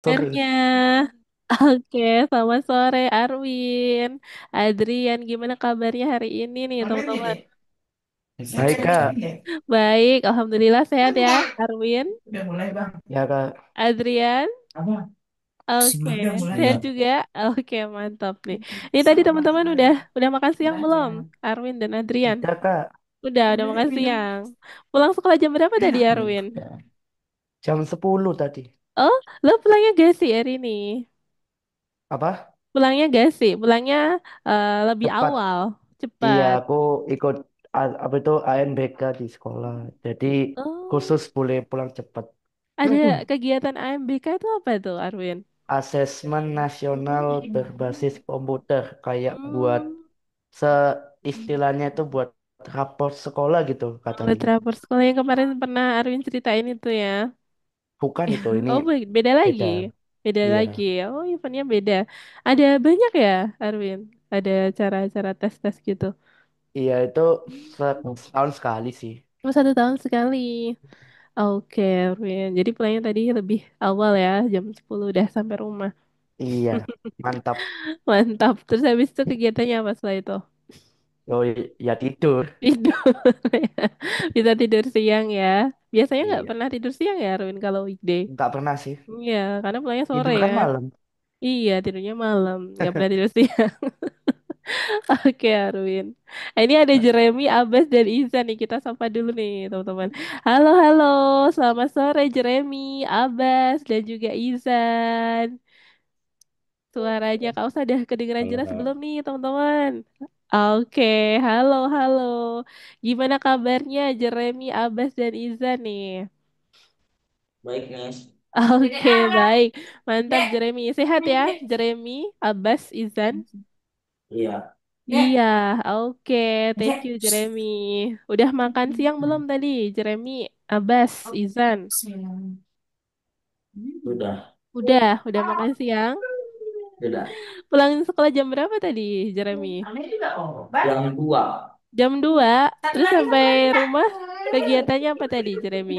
Sore. Akhirnya. Oke, selamat sore Arwin. Adrian, gimana kabarnya hari ini nih teman-teman? Baik, Kak. Baik, Alhamdulillah sehat ya Arwin. Ya, Kak. Adrian, oke, sehat Iya. juga. Oke, mantap nih. Ini tadi teman-teman udah makan siang belum? Arwin dan Adrian. Udah, Kak. Udah makan siang. Pulang sekolah jam berapa tadi Arwin? Jam 10 tadi. Oh, lo pulangnya gak sih hari ini? Apa? Pulangnya gak sih? Pulangnya lebih Cepat. awal, Iya, cepat. aku ikut apa itu ANBK di sekolah. Jadi Oh. khusus boleh pulang cepat. Ada kegiatan AMBK itu apa tuh, Arwin? Asesmen nasional berbasis komputer. Kayak buat Hmm, se istilahnya itu buat rapor sekolah gitu buat katanya. rapor sekolah yang kemarin pernah Arwin ceritain itu ya. Bukan itu, ini Oh, beda lagi. beda. Beda Iya. lagi. Oh, eventnya beda. Ada banyak ya, Arwin? Ada cara-cara tes-tes gitu. Iya, itu Hmm. setahun sekali sih. Oh, 1 tahun sekali. Oke, Arwin. Jadi pulangnya tadi lebih awal ya, jam 10 udah sampai rumah. Iya, mantap. Mantap. Terus habis itu kegiatannya apa setelah itu? Oh, ya tidur. Tidur. Bisa tidur siang ya. Biasanya nggak Iya, pernah tidur siang ya, Arwin, kalau weekday. nggak pernah sih. Iya, karena pulangnya sore Tidur kan kan. malam. Iya, tidurnya malam. Nggak pernah tidur siang. Oke, Arwin. Ini ada Jeremy, Abbas, dan Izan nih. Kita sapa dulu nih, teman-teman. Halo, halo. Selamat sore, Jeremy, Abbas, dan juga Izan. Suaranya kau sudah kedengeran Halo, jelas belum Kak. nih, teman-teman? Oke, halo, halo. Gimana kabarnya Jeremy, Abbas, dan Izan nih? Baik, Nes. Oke, baik. Mantap, Jeremy. Sehat ya, Jeremy, Abbas, Izan? Iya. Iya, oke. Thank you, Jeremy. Udah makan siang belum tadi, Jeremy, Abbas, Izan? Sudah. Udah makan siang. Sudah. Pulang sekolah jam berapa tadi, Jeremy? Jam 2. Jam 2, terus sampai rumah kegiatannya apa tadi, Jeremy?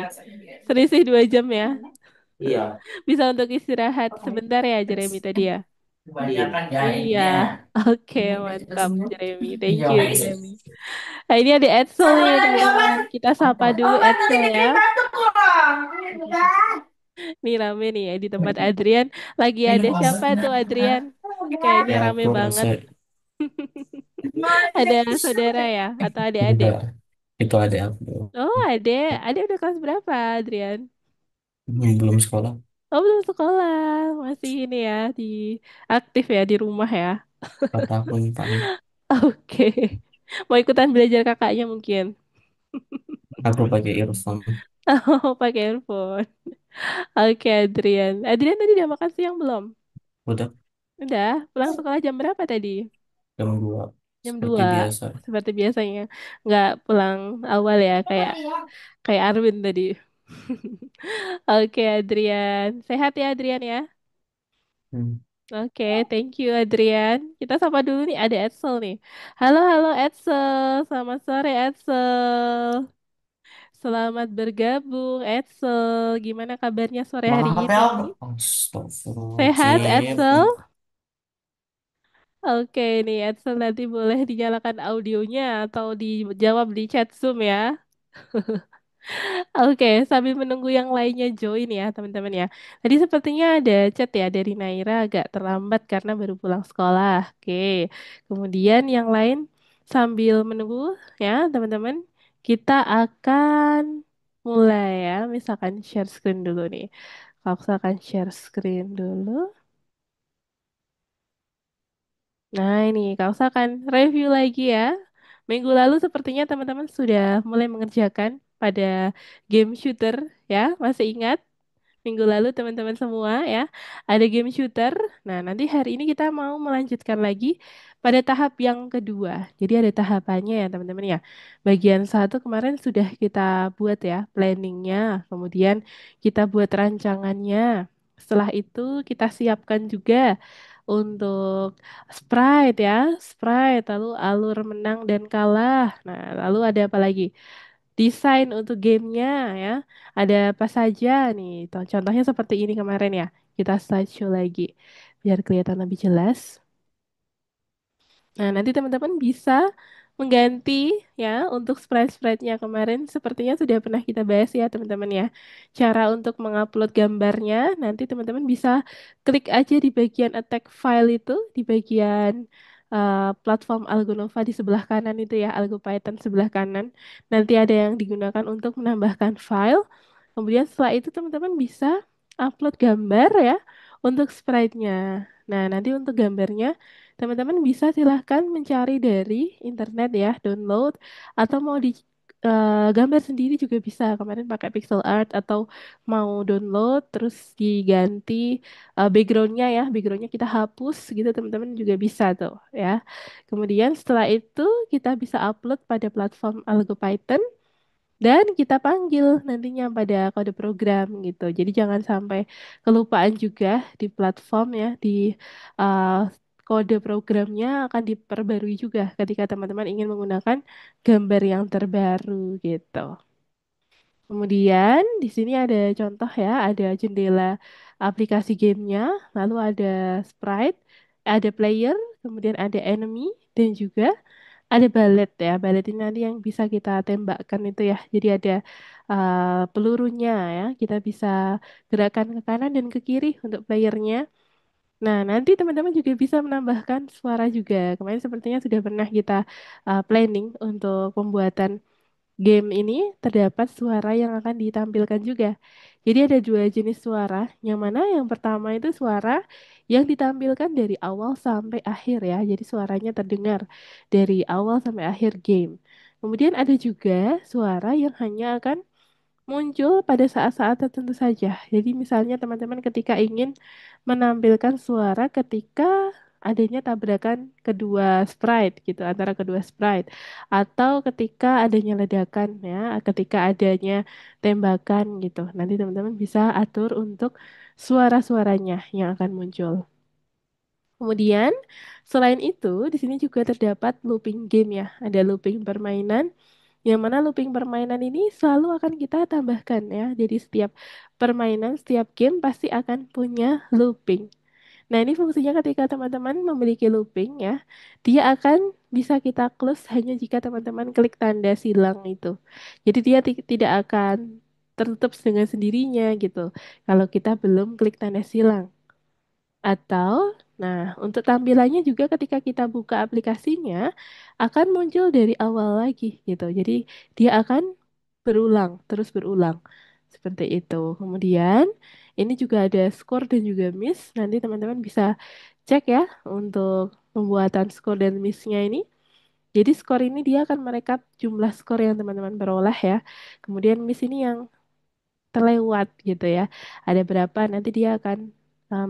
Selisih 2 jam ya. Iya. Bisa untuk istirahat sebentar ya, Jeremy tadi ya. Kebanyakan Iya, jahitnya. oke, mantap, Jeremy. Thank you, Jeremy. Nah, ini ada Edsel nih, teman-teman. Kita sapa dulu Edsel ya. Nih rame nih ya di tempat Adrian. Lagi ada siapa tuh, Adrian? Kayaknya Ya, rame aku banget. rasa Ada saudara ya atau adik-adik? enggak. Itu ada aku. Oh, adik udah kelas berapa, Adrian? Belum sekolah. Oh, belum sekolah. Masih ini ya, di aktif ya di rumah ya. 4 tahun paling. Oke. Mau ikutan belajar kakaknya mungkin. Aku pakai earphone. Oh, pakai earphone. Oke, Adrian. Adrian tadi udah makan siang belum? Udah Udah. Pulang sekolah jam berapa tadi? jam 2. Jam Seperti 2. biasa. Seperti biasanya. Nggak pulang awal ya, kayak kayak Arwin tadi. Oke, Adrian. Sehat ya, Adrian ya? Hmm. Oke, thank you, Adrian. Kita sapa dulu nih, ada Edsel nih. Halo, halo, Edsel. Selamat sore, Edsel. Selamat bergabung, Edsel. Gimana kabarnya sore hari Mana ini? papel? Sehat, Astagfirullahaladzim. Edsel? Oke, nih Edsel nanti boleh dinyalakan audionya atau dijawab di chat Zoom ya. Oke, sambil menunggu yang lainnya join ya, teman-teman ya. Tadi sepertinya ada chat ya dari Naira agak terlambat karena baru pulang sekolah. Oke, kemudian yang lain sambil menunggu ya, teman-teman, kita akan mulai ya. Misalkan share screen dulu nih. Kalau misalkan share screen dulu. Nah, ini kalau misalkan review lagi ya. Minggu lalu sepertinya teman-teman sudah mulai mengerjakan pada game shooter ya, masih ingat? Minggu lalu teman-teman semua ya, ada game shooter. Nah, nanti hari ini kita mau melanjutkan lagi pada tahap yang kedua. Jadi ada tahapannya ya teman-teman ya. Bagian satu kemarin sudah kita buat ya planningnya, kemudian kita buat rancangannya. Setelah itu kita siapkan juga untuk Sprite ya, Sprite, lalu alur menang dan kalah. Nah, lalu ada apa lagi? Desain untuk gamenya ya. Ada apa saja nih? Contohnya seperti ini kemarin ya. kita slideshow lagi biar kelihatan lebih jelas. Nah, nanti teman-teman bisa mengganti ya untuk sprite-sprite-nya kemarin sepertinya sudah pernah kita bahas ya teman-teman ya. Cara untuk mengupload gambarnya nanti teman-teman bisa klik aja di bagian attack file itu di bagian platform AlgoNova di sebelah kanan itu ya, AlgoPython sebelah kanan. Nanti ada yang digunakan untuk menambahkan file. Kemudian setelah itu teman-teman bisa upload gambar ya untuk sprite-nya. Nah, nanti untuk gambarnya teman-teman bisa silahkan mencari dari internet ya, download atau mau di gambar sendiri juga bisa. Kemarin pakai pixel art atau mau download terus diganti backgroundnya ya, backgroundnya kita hapus gitu teman-teman juga bisa tuh ya. Kemudian setelah itu kita bisa upload pada platform AlgoPython dan kita panggil nantinya pada kode program gitu. Jadi jangan sampai kelupaan juga di platform ya, di uh, kode programnya akan diperbarui juga ketika teman-teman ingin menggunakan gambar yang terbaru gitu. Kemudian di sini ada contoh ya, ada jendela aplikasi gamenya, lalu ada sprite, ada player, kemudian ada enemy, dan juga ada balet ya. Balet ini nanti yang bisa kita tembakkan itu ya. Jadi ada pelurunya ya. Kita bisa gerakan ke kanan dan ke kiri untuk playernya. Nah, nanti teman-teman juga bisa menambahkan suara juga. Kemarin sepertinya sudah pernah kita planning untuk pembuatan game ini terdapat suara yang akan ditampilkan juga. Jadi ada dua jenis suara. Yang mana yang pertama itu suara yang ditampilkan dari awal sampai akhir ya. Jadi suaranya terdengar dari awal sampai akhir game. Kemudian ada juga suara yang hanya akan muncul pada saat-saat tertentu saja. Jadi misalnya teman-teman ketika ingin menampilkan suara ketika adanya tabrakan kedua sprite gitu antara kedua sprite atau ketika adanya ledakan ya, ketika adanya tembakan gitu. Nanti teman-teman bisa atur untuk suara-suaranya yang akan muncul. Kemudian selain itu di sini juga terdapat looping game ya. Ada looping permainan yang mana looping permainan ini selalu akan kita tambahkan ya. Jadi setiap permainan, setiap game pasti akan punya looping. Nah, ini fungsinya ketika teman-teman memiliki looping ya, dia akan bisa kita close hanya jika teman-teman klik tanda silang itu. Jadi dia tidak akan tertutup dengan sendirinya gitu. Kalau kita belum klik tanda silang. Atau, nah, untuk tampilannya juga ketika kita buka aplikasinya akan muncul dari awal lagi gitu. Jadi dia akan berulang, terus berulang. Seperti itu. Kemudian ini juga ada skor dan juga miss. Nanti teman-teman bisa cek ya untuk pembuatan skor dan missnya ini. Jadi skor ini dia akan merekap jumlah skor yang teman-teman peroleh ya. Kemudian miss ini yang terlewat gitu ya. Ada berapa nanti dia akan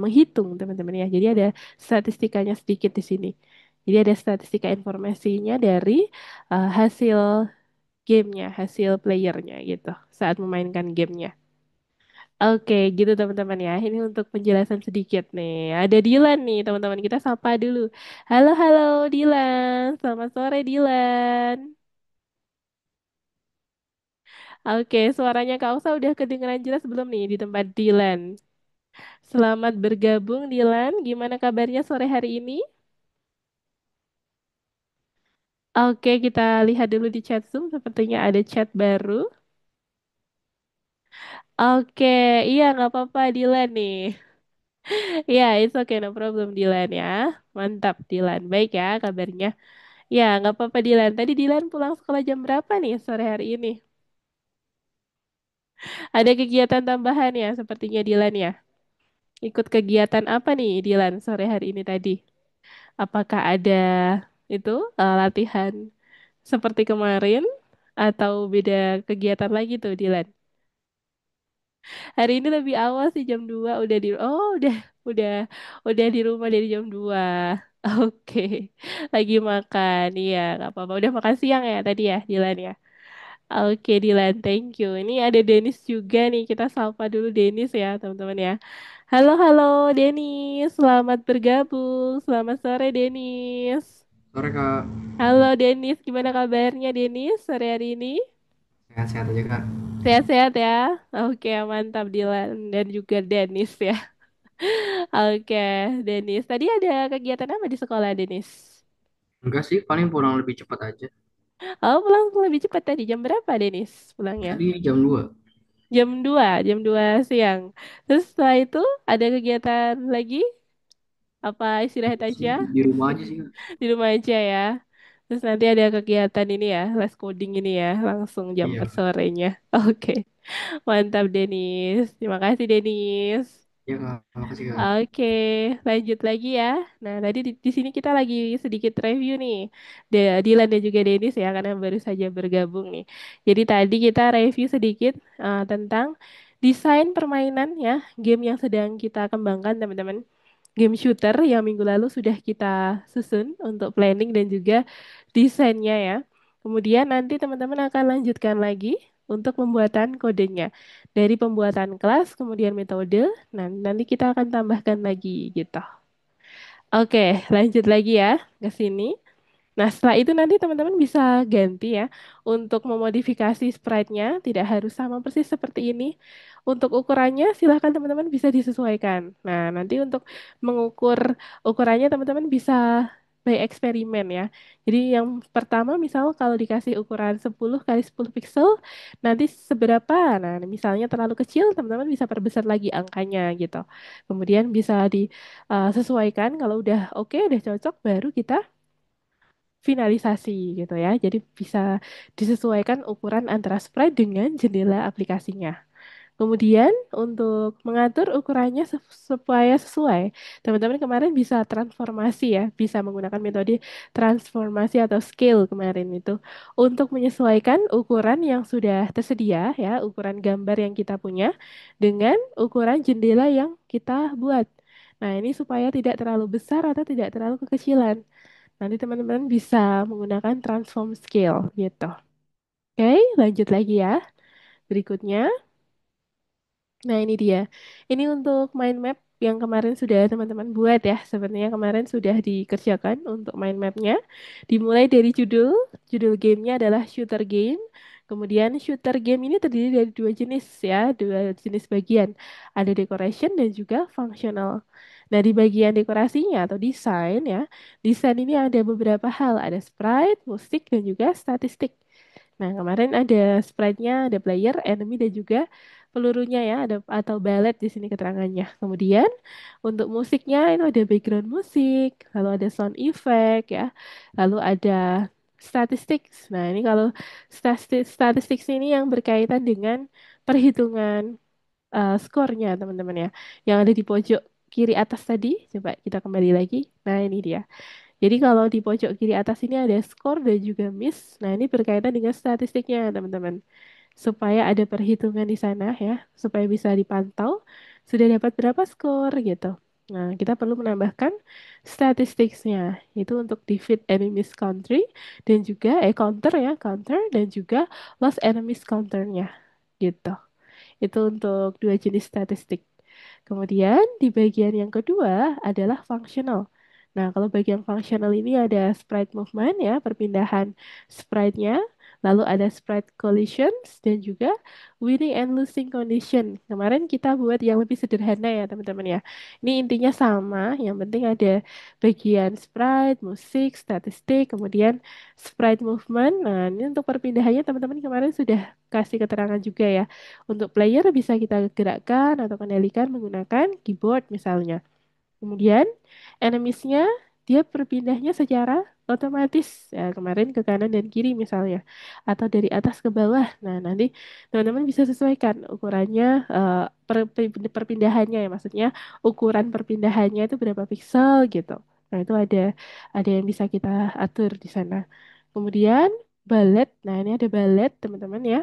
menghitung teman-teman ya. Jadi ada statistikanya sedikit di sini. Jadi ada statistika informasinya dari hasil gamenya, hasil playernya gitu saat memainkan gamenya. Oke, gitu teman-teman ya. Ini untuk penjelasan sedikit nih. Ada Dilan nih, teman-teman. Kita sapa dulu. Halo, halo Dilan. Selamat sore Dilan. Oke, suaranya Kak Usa udah kedengeran jelas belum nih di tempat Dilan? Selamat bergabung Dilan. Gimana kabarnya sore hari ini? Oke, kita lihat dulu di chat Zoom. Sepertinya ada chat baru. Oke, iya nggak apa-apa Dilan nih. Iya, it's okay, no problem Dilan ya. Mantap Dilan. Baik ya kabarnya. Ya, nggak apa-apa Dilan. Tadi Dilan pulang sekolah jam berapa nih sore hari ini? Ada kegiatan tambahan ya sepertinya Dilan ya. Ikut kegiatan apa nih Dilan sore hari ini tadi? Apakah ada itu latihan seperti kemarin atau beda kegiatan lagi tuh Dilan? Hari ini lebih awal sih jam 2 udah di udah udah di rumah dari jam 2. Oke. Lagi makan. Iya, nggak apa-apa. Udah makan siang ya tadi ya Dilan ya. Oke Dilan, thank you. Ini ada Denis juga nih. Kita sapa dulu Denis ya, teman-teman ya. Halo, halo Denis. Selamat bergabung. Selamat sore Denis. Sore Kak, Halo Denis, gimana kabarnya Denis sore hari ini? sehat-sehat aja Kak. Sehat-sehat ya. Oke, mantap Dilan dan juga Denis ya. Oke, Denis. Tadi ada kegiatan apa di sekolah, Denis? Enggak sih, paling pulang lebih cepat aja. Oh, pulang lebih cepat tadi. Jam berapa, Denis, pulangnya? Tadi jam 2 Jam 2 siang. Terus setelah itu ada kegiatan lagi? Apa istirahat sih aja? di rumah aja sih Kak. Di rumah aja ya. Terus nanti ada kegiatan ini ya, les coding ini ya, langsung jam 4 Iya, sorenya. Oke, mantap Denis. Terima kasih Denis. ya Kak, makasih Kak. Oke, lanjut lagi ya. Nah, tadi di sini kita lagi sedikit review nih. Dilan dan juga Denis ya, karena baru saja bergabung nih. Jadi tadi kita review sedikit tentang desain permainan ya, game yang sedang kita kembangkan teman-teman. Game shooter yang minggu lalu sudah kita susun untuk planning dan juga desainnya ya. Kemudian nanti teman-teman akan lanjutkan lagi untuk pembuatan kodenya. Dari pembuatan kelas, kemudian metode, nah nanti kita akan tambahkan lagi gitu. Oke, lanjut lagi ya ke sini. Nah, setelah itu nanti teman-teman bisa ganti ya untuk memodifikasi sprite-nya, tidak harus sama persis seperti ini. Untuk ukurannya silahkan teman-teman bisa disesuaikan. Nah, nanti untuk mengukur ukurannya teman-teman bisa by eksperimen ya. Jadi yang pertama misal kalau dikasih ukuran 10 kali 10 pixel, nanti seberapa? Nah, misalnya terlalu kecil, teman-teman bisa perbesar lagi angkanya gitu. Kemudian bisa disesuaikan kalau udah oke, udah cocok, baru kita finalisasi gitu ya. Jadi bisa disesuaikan ukuran antara sprite dengan jendela aplikasinya. Kemudian untuk mengatur ukurannya supaya sesuai, teman-teman kemarin bisa transformasi ya, bisa menggunakan metode transformasi atau scale kemarin itu untuk menyesuaikan ukuran yang sudah tersedia ya, ukuran gambar yang kita punya dengan ukuran jendela yang kita buat. Nah, ini supaya tidak terlalu besar atau tidak terlalu kekecilan. Nanti teman-teman bisa menggunakan transform scale gitu. Oke, lanjut lagi ya. Berikutnya, nah ini dia. Ini untuk mind map yang kemarin sudah teman-teman buat ya. Sebenarnya kemarin sudah dikerjakan untuk mind mapnya. Dimulai dari judul gamenya adalah shooter game. Kemudian shooter game ini terdiri dari dua jenis ya, dua jenis bagian. Ada decoration dan juga functional. Nah, di bagian dekorasinya atau desain ya, desain ini ada beberapa hal, ada sprite, musik, dan juga statistik. Nah, kemarin ada sprite-nya, ada player, enemy, dan juga pelurunya ya, ada atau ballet di sini keterangannya. Kemudian untuk musiknya itu ada background musik, lalu ada sound effect ya, lalu ada statistics. Nah, ini kalau statistics ini yang berkaitan dengan perhitungan skornya teman-teman ya. Yang ada di pojok kiri atas tadi, coba kita kembali lagi. Nah, ini dia. Jadi kalau di pojok kiri atas ini ada skor dan juga miss. Nah, ini berkaitan dengan statistiknya, teman-teman. Supaya ada perhitungan di sana ya, supaya bisa dipantau sudah dapat berapa skor gitu. Nah, kita perlu menambahkan statistiknya. Itu untuk defeat enemies country dan juga counter ya, counter dan juga lost enemies counternya gitu. Itu untuk dua jenis statistik. Kemudian di bagian yang kedua adalah functional. Nah, kalau bagian functional ini ada sprite movement ya, perpindahan sprite-nya, lalu ada sprite collisions dan juga winning and losing condition. Kemarin kita buat yang lebih sederhana ya, teman-teman ya. Ini intinya sama, yang penting ada bagian sprite, musik, statistik, kemudian sprite movement. Nah, ini untuk perpindahannya teman-teman kemarin sudah kasih keterangan juga ya. Untuk player bisa kita gerakkan atau kendalikan menggunakan keyboard misalnya. Kemudian enemiesnya dia berpindahnya secara otomatis ya, kemarin ke kanan dan kiri misalnya atau dari atas ke bawah. Nah, nanti teman-teman bisa sesuaikan ukurannya perpindahannya ya maksudnya ukuran perpindahannya itu berapa piksel gitu. Nah, itu ada yang bisa kita atur di sana. Kemudian ballet. Nah, ini ada ballet teman-teman ya.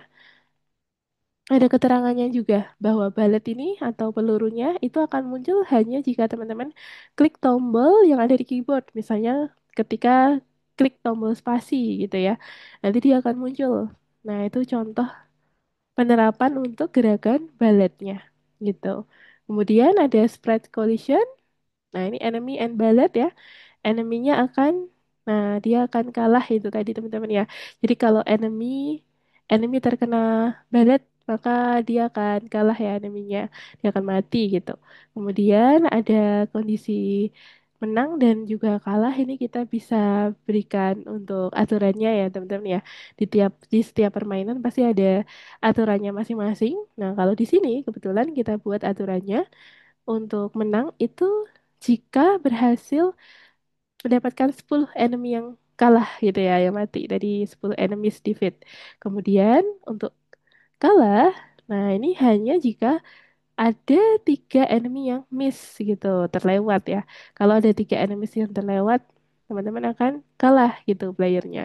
Ada keterangannya juga bahwa balet ini atau pelurunya itu akan muncul hanya jika teman-teman klik tombol yang ada di keyboard. Misalnya ketika klik tombol spasi gitu ya. Nanti dia akan muncul. Nah, itu contoh penerapan untuk gerakan baletnya gitu. Kemudian ada sprite collision. Nah, ini enemy and ballet ya. Enemy-nya akan nah dia akan kalah itu tadi teman-teman ya. Jadi kalau enemy terkena balet maka dia akan kalah ya eneminya. Dia akan mati gitu. Kemudian ada kondisi menang dan juga kalah ini kita bisa berikan untuk aturannya ya teman-teman ya. Di setiap permainan pasti ada aturannya masing-masing. Nah, kalau di sini kebetulan kita buat aturannya untuk menang itu jika berhasil mendapatkan 10 enemy yang kalah gitu ya, yang mati dari 10 enemies defeat. Kemudian untuk kalah, nah ini hanya jika ada 3 enemy yang miss gitu, terlewat ya. Kalau ada 3 enemies yang terlewat, teman-teman akan kalah gitu playernya.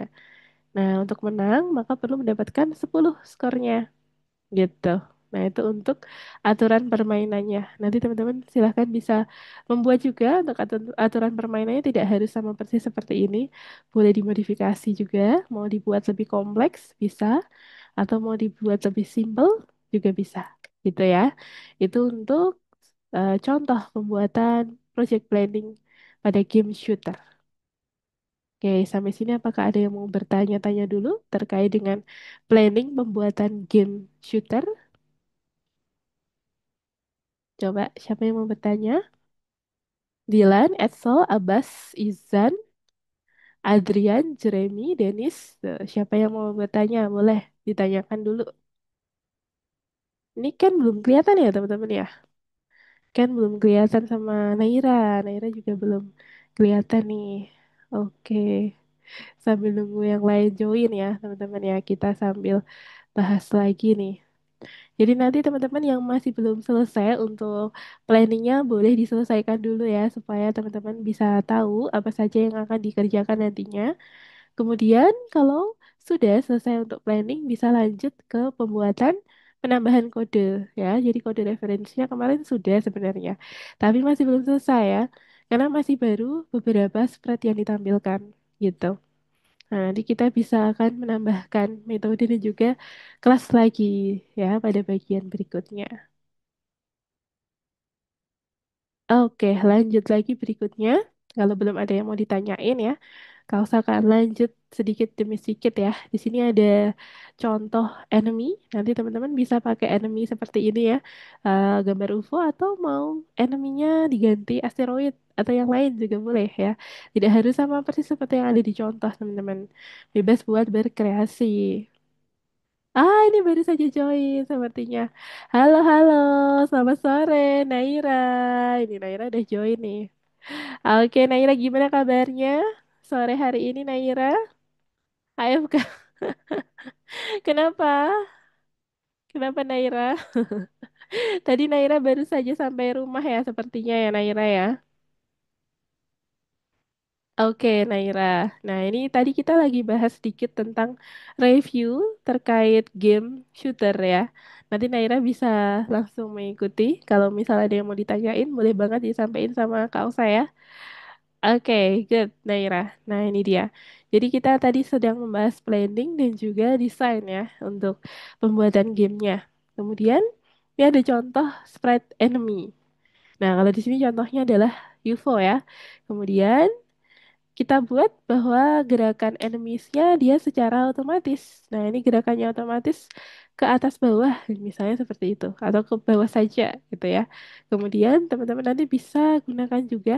Nah, untuk menang maka perlu mendapatkan 10 skornya gitu. Nah, itu untuk aturan permainannya. Nanti teman-teman silahkan bisa membuat juga untuk aturan permainannya tidak harus sama persis seperti ini. Boleh dimodifikasi juga, mau dibuat lebih kompleks bisa, atau mau dibuat lebih simple juga bisa. Gitu ya. Itu untuk contoh pembuatan project planning pada game shooter. Oke, sampai sini apakah ada yang mau bertanya-tanya dulu terkait dengan planning pembuatan game shooter? Coba siapa yang mau bertanya? Dilan, Edsel, Abbas, Izan, Adrian, Jeremy, Dennis. Tuh, siapa yang mau bertanya? Boleh ditanyakan dulu. Ini kan belum kelihatan ya teman-teman ya? Kan belum kelihatan sama Naira. Naira juga belum kelihatan nih. Oke, sambil nunggu yang lain join ya teman-teman ya. Kita sambil bahas lagi nih. Jadi nanti teman-teman yang masih belum selesai untuk planningnya boleh diselesaikan dulu ya supaya teman-teman bisa tahu apa saja yang akan dikerjakan nantinya. Kemudian kalau sudah selesai untuk planning bisa lanjut ke pembuatan penambahan kode ya. Jadi kode referensinya kemarin sudah sebenarnya, tapi masih belum selesai ya karena masih baru beberapa spread yang ditampilkan gitu. Nah, nanti kita bisa akan menambahkan metode dan juga kelas lagi ya pada bagian berikutnya. Oke, lanjut lagi berikutnya. Kalau belum ada yang mau ditanyain ya, kalau akan lanjut sedikit demi sedikit ya. Di sini ada contoh enemy. Nanti teman-teman bisa pakai enemy seperti ini ya, gambar UFO atau mau eneminya diganti asteroid atau yang lain juga boleh ya. Tidak harus sama persis seperti yang ada di contoh teman-teman. Bebas buat berkreasi. Ah, ini baru saja join sepertinya. Halo, halo. Selamat sore, Naira. Ini Naira udah join nih. Oke, Naira gimana kabarnya? Sore hari ini, Naira. AFK. Kenapa? Kenapa, Naira? Tadi Naira baru saja sampai rumah ya, sepertinya ya, Naira ya. Oke, Naira. Nah, ini tadi kita lagi bahas sedikit tentang review terkait game shooter ya. Nanti Naira bisa langsung mengikuti. Kalau misalnya ada yang mau ditanyain, boleh banget disampaikan sama Kak Osa ya. Oke, good, Naira. Nah, ini dia. Jadi kita tadi sedang membahas planning dan juga desain ya untuk pembuatan gamenya. Kemudian, ini ada contoh sprite enemy. Nah, kalau di sini contohnya adalah UFO ya. Kemudian kita buat bahwa gerakan enemies-nya dia secara otomatis. Nah, ini gerakannya otomatis ke atas bawah, misalnya seperti itu, atau ke bawah saja gitu ya. Kemudian teman-teman nanti bisa gunakan juga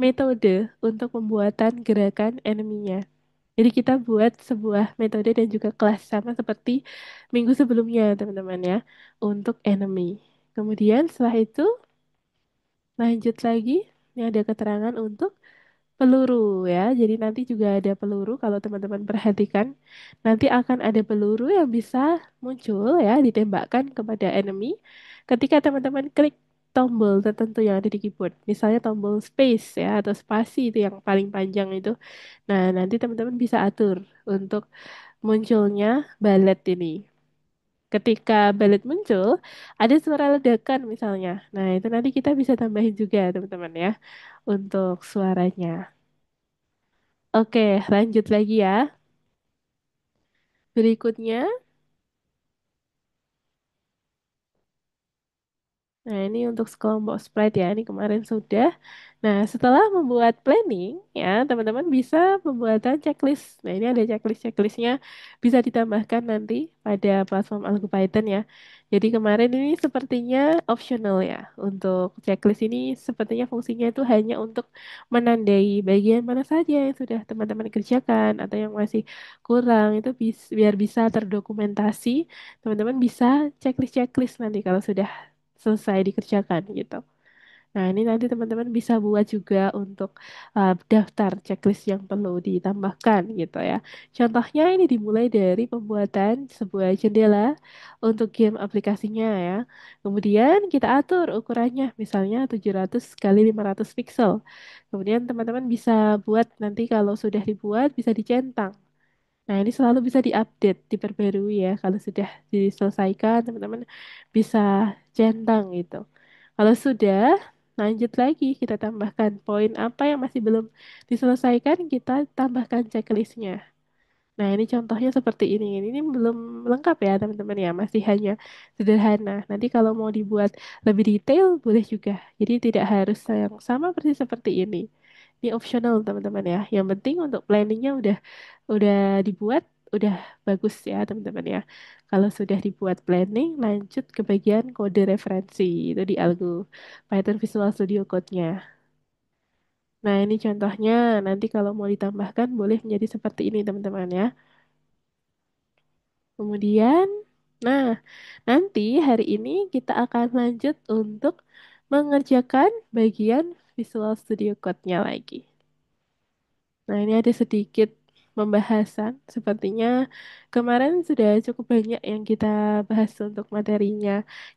metode untuk pembuatan gerakan enemy-nya. Jadi kita buat sebuah metode dan juga kelas sama seperti minggu sebelumnya, teman-teman ya, untuk enemy. Kemudian setelah itu lanjut lagi, ini ada keterangan untuk peluru ya. Jadi nanti juga ada peluru kalau teman-teman perhatikan. Nanti akan ada peluru yang bisa muncul ya, ditembakkan kepada enemy ketika teman-teman klik tombol tertentu yang ada di keyboard. Misalnya tombol space ya atau spasi itu yang paling panjang itu. Nah, nanti teman-teman bisa atur untuk munculnya balet ini. Ketika balet muncul, ada suara ledakan misalnya. Nah, itu nanti kita bisa tambahin juga teman-teman ya untuk suaranya. Oke, lanjut lagi ya. Berikutnya, nah ini untuk sekelompok sprite ya. Ini kemarin sudah. Nah, setelah membuat planning ya, teman-teman bisa pembuatan checklist. Nah, ini ada checklistnya bisa ditambahkan nanti pada platform AlgoPython ya. Jadi kemarin ini sepertinya optional ya. Untuk checklist ini sepertinya fungsinya itu hanya untuk menandai bagian mana saja yang sudah teman-teman kerjakan atau yang masih kurang itu biar bisa terdokumentasi. Teman-teman bisa checklist-checklist nanti kalau sudah selesai dikerjakan gitu. Nah, ini nanti teman-teman bisa buat juga untuk daftar checklist yang perlu ditambahkan gitu ya. Contohnya ini dimulai dari pembuatan sebuah jendela untuk game aplikasinya ya. Kemudian kita atur ukurannya misalnya 700 kali 500 pixel. Kemudian teman-teman bisa buat nanti kalau sudah dibuat bisa dicentang. Nah, ini selalu bisa diupdate, diperbarui ya. Kalau sudah diselesaikan, teman-teman bisa centang gitu. Kalau sudah, lanjut lagi kita tambahkan poin apa yang masih belum diselesaikan, kita tambahkan checklistnya. Nah, ini contohnya seperti ini. Ini belum lengkap ya, teman-teman ya. Masih hanya sederhana. Nanti kalau mau dibuat lebih detail, boleh juga. Jadi tidak harus yang sama persis seperti ini. Ini optional, teman-teman ya. Yang penting untuk planningnya udah dibuat, udah bagus ya, teman-teman ya. Kalau sudah dibuat planning, lanjut ke bagian kode referensi. Itu di Algo Python Visual Studio Code-nya. Nah, ini contohnya. Nanti kalau mau ditambahkan, boleh menjadi seperti ini, teman-teman ya. Kemudian, nah, nanti hari ini kita akan lanjut untuk mengerjakan bagian Visual Studio Code-nya lagi. Nah, ini ada sedikit pembahasan. Sepertinya kemarin sudah cukup banyak yang kita bahas untuk materinya.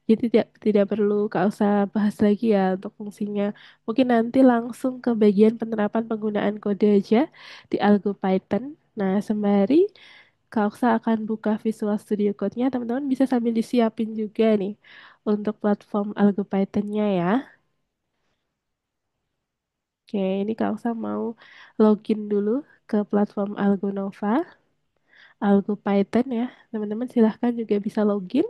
Jadi tidak perlu Kak usah bahas lagi ya untuk fungsinya. Mungkin nanti langsung ke bagian penerapan penggunaan kode aja di Algo Python. Nah, sembari Kak Oksa akan buka Visual Studio Code-nya, teman-teman bisa sambil disiapin juga nih untuk platform Algo Python-nya ya. Oke, ini Kak Oksa mau login dulu ke platform AlgoNova, Algo Python ya. Teman-teman silahkan juga bisa login.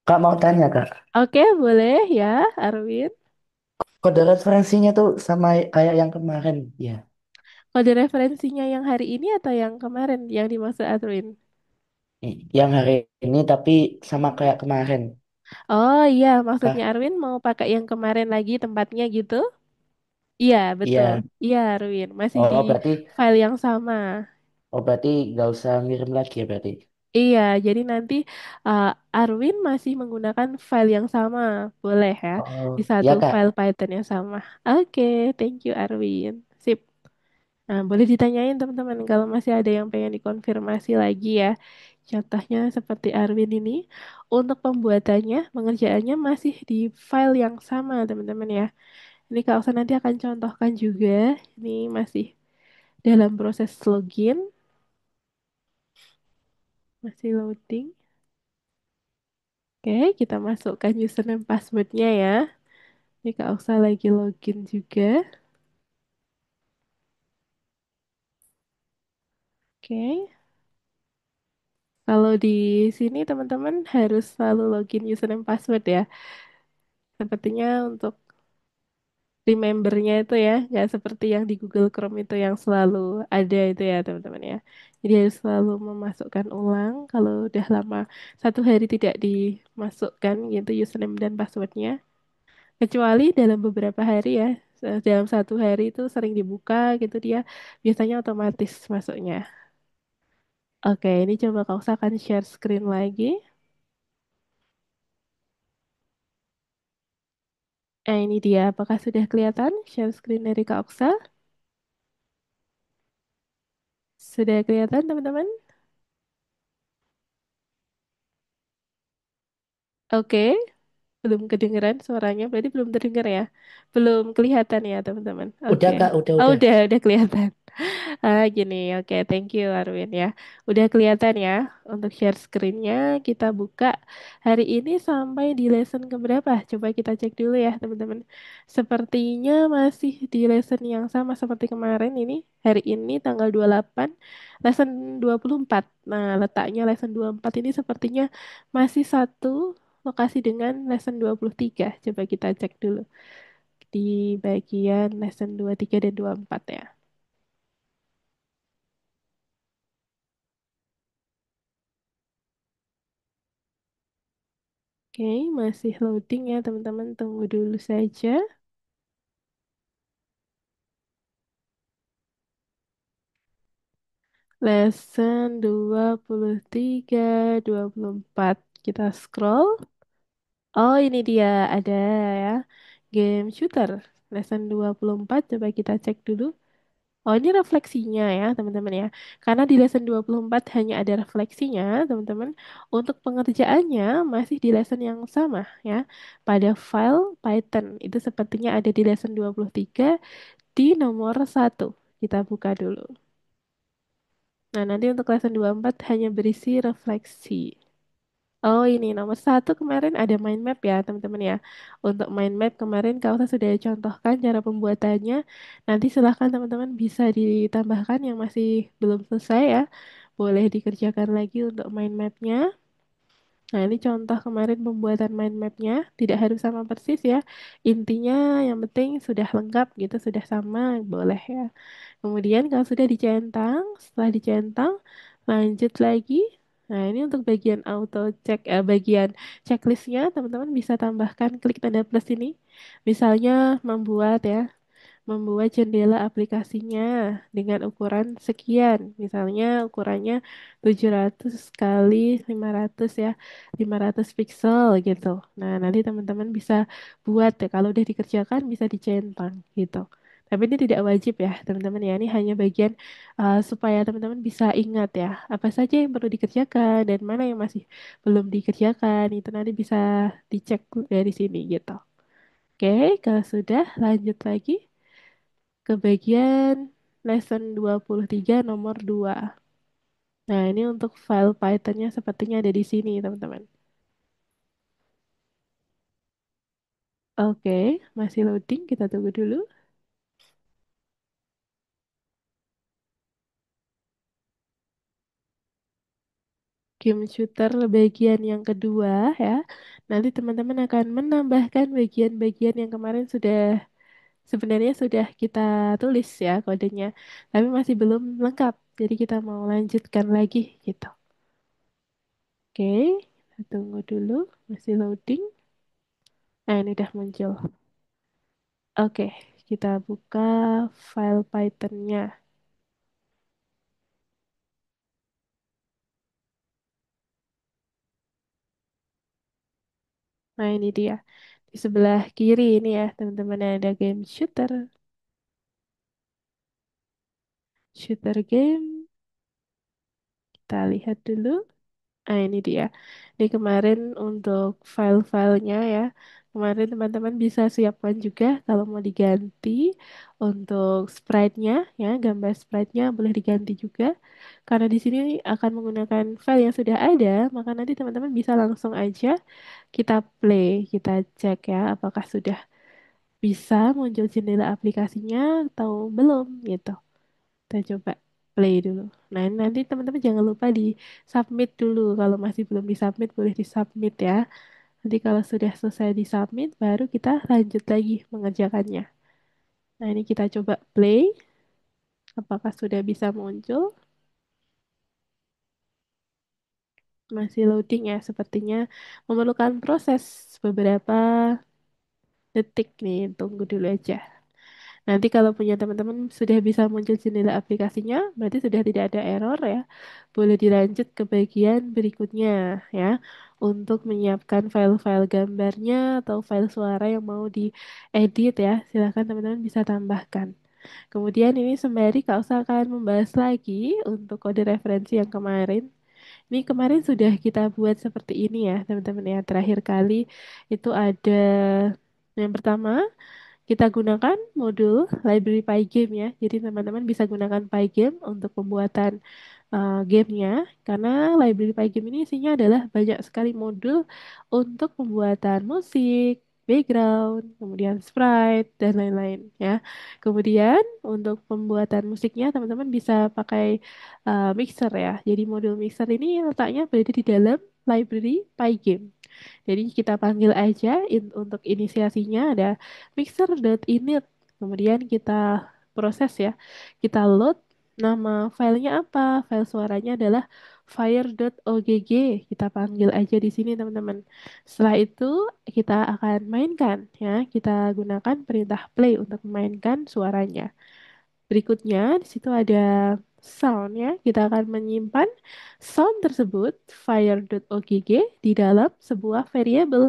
Kak mau tanya Kak, Oke, boleh ya, Arwin. kode referensinya tuh sama kayak yang kemarin ya? Kode referensinya yang hari ini atau yang kemarin yang dimaksud Arwin? Yang hari ini tapi sama kayak kemarin. Oh iya, maksudnya Kak, Arwin mau pakai yang kemarin lagi tempatnya gitu? Iya, betul. iya. Iya, Arwin. Masih di Oh berarti, file yang sama. oh berarti nggak usah ngirim lagi ya berarti. Iya, jadi nanti uh, Arwin masih menggunakan file yang sama, boleh ya, di Oh satu ya Kak. file Python yang sama. Oke, thank you Arwin. Sip. Nah, boleh ditanyain teman-teman kalau masih ada yang pengen dikonfirmasi lagi ya. Contohnya seperti Arwin ini, untuk pembuatannya, pengerjaannya masih di file yang sama teman-teman ya. Ini Kak Oksa nanti akan contohkan juga, ini masih dalam proses login, masih loading. Oke, kita masukkan username passwordnya ya. Ini Kak Oksa lagi login juga. Oke. Kalau di sini teman-teman harus selalu login username password ya. Sepertinya untuk remembernya itu ya, nggak seperti yang di Google Chrome itu yang selalu ada itu ya teman-teman ya. Jadi harus selalu memasukkan ulang kalau udah lama 1 hari tidak dimasukkan gitu username dan passwordnya. Kecuali dalam beberapa hari ya, dalam 1 hari itu sering dibuka gitu dia biasanya otomatis masuknya. Oke, ini coba Kak Uksa akan share screen lagi. Nah, ini dia. Apakah sudah kelihatan share screen dari Kak Oksa? Sudah kelihatan, teman-teman? Oke, belum kedengeran suaranya. Berarti belum terdengar ya? Belum kelihatan ya, teman-teman? Udah Oke. Kak, udah Oh, udah. udah kelihatan. Gini, oke, thank you Arwin ya. Udah kelihatan ya untuk share screen-nya. Kita buka hari ini sampai di lesson keberapa? Coba kita cek dulu ya teman-teman. Sepertinya masih di lesson yang sama seperti kemarin ini. Hari ini tanggal 28, lesson 24. Nah, letaknya lesson 24 ini sepertinya masih satu lokasi dengan lesson 23. Coba kita cek dulu di bagian lesson 23 dan 24 ya. Oke, masih loading ya teman-teman. Tunggu dulu saja. Lesson 23, 24. Kita scroll. Oh, ini dia ada ya. Game shooter. Lesson 24. Coba kita cek dulu. Oh, ini refleksinya ya, teman-teman ya. Karena di lesson 24 hanya ada refleksinya, teman-teman. Untuk pengerjaannya masih di lesson yang sama ya. Pada file Python. Itu sepertinya ada di lesson 23 di nomor 1. Kita buka dulu. Nah, nanti untuk lesson 24 hanya berisi refleksi. Oh, ini nomor 1 kemarin ada mind map ya, teman-teman ya. Untuk mind map kemarin Kausa sudah contohkan cara pembuatannya. Nanti silahkan teman-teman bisa ditambahkan yang masih belum selesai ya. Boleh dikerjakan lagi untuk mind mapnya. Nah, ini contoh kemarin pembuatan mind mapnya. Tidak harus sama persis ya. Intinya yang penting sudah lengkap gitu, sudah sama, boleh ya. Kemudian kalau sudah dicentang, setelah dicentang, lanjut lagi. Nah, ini untuk bagian auto check, bagian checklistnya, teman-teman bisa tambahkan klik tanda plus ini. Misalnya membuat ya, membuat jendela aplikasinya dengan ukuran sekian. Misalnya ukurannya 700 kali 500 ya, 500 pixel gitu. Nah, nanti teman-teman bisa buat ya, kalau udah dikerjakan bisa dicentang gitu. Tapi ini tidak wajib ya, teman-teman ya. Ini hanya bagian supaya teman-teman bisa ingat ya, apa saja yang perlu dikerjakan dan mana yang masih belum dikerjakan. Itu nanti bisa dicek dari sini gitu. Oke, kalau sudah lanjut lagi ke bagian lesson 23 nomor 2. Nah, ini untuk file Python-nya sepertinya ada di sini, teman-teman. Oke, masih loading, kita tunggu dulu. Game shooter bagian yang kedua ya. Nanti teman-teman akan menambahkan bagian-bagian yang kemarin sudah sebenarnya sudah kita tulis ya kodenya, tapi masih belum lengkap. Jadi kita mau lanjutkan lagi gitu. Oke, kita tunggu dulu, masih loading. Nah, ini udah muncul. Oke, kita buka file Python-nya. Nah, ini dia. Di sebelah kiri ini ya, teman-teman ada game shooter. Shooter game. Kita lihat dulu. Nah, ini dia. Ini kemarin untuk file-filenya ya. Kemarin teman-teman bisa siapkan juga kalau mau diganti untuk sprite-nya ya, gambar sprite-nya boleh diganti juga. Karena di sini akan menggunakan file yang sudah ada, maka nanti teman-teman bisa langsung aja kita play, kita cek ya apakah sudah bisa muncul jendela aplikasinya atau belum gitu. Kita coba play dulu. Nah, ini nanti teman-teman jangan lupa di submit dulu. Kalau masih belum di submit, boleh di submit ya. Nanti kalau sudah selesai di submit, baru kita lanjut lagi mengerjakannya. Nah, ini kita coba play. Apakah sudah bisa muncul? Masih loading ya, sepertinya memerlukan proses beberapa detik nih. Tunggu dulu aja. Nanti kalau punya teman-teman sudah bisa muncul jendela aplikasinya, berarti sudah tidak ada error ya. Boleh dilanjut ke bagian berikutnya ya. Untuk menyiapkan file-file gambarnya atau file suara yang mau diedit ya, silakan teman-teman bisa tambahkan. Kemudian ini sembari Kak Usa akan membahas lagi untuk kode referensi yang kemarin. Ini kemarin sudah kita buat seperti ini ya, teman-teman ya. Terakhir kali itu ada yang pertama kita gunakan modul library Pygame ya. Jadi teman-teman bisa gunakan Pygame untuk pembuatan gamenya. Karena library Pygame ini isinya adalah banyak sekali modul untuk pembuatan musik, background, kemudian sprite, dan lain-lain ya. Kemudian untuk pembuatan musiknya teman-teman bisa pakai mixer ya. Jadi modul mixer ini letaknya berada di dalam library Pygame. Jadi kita panggil aja untuk inisiasinya ada mixer.init. Kemudian kita proses ya. Kita load nama filenya apa? File suaranya adalah fire.ogg kita panggil aja di sini teman-teman. Setelah itu kita akan mainkan ya. Kita gunakan perintah play untuk memainkan suaranya. Berikutnya, di situ ada sound ya. Kita akan menyimpan sound tersebut fire.ogg di dalam sebuah variable.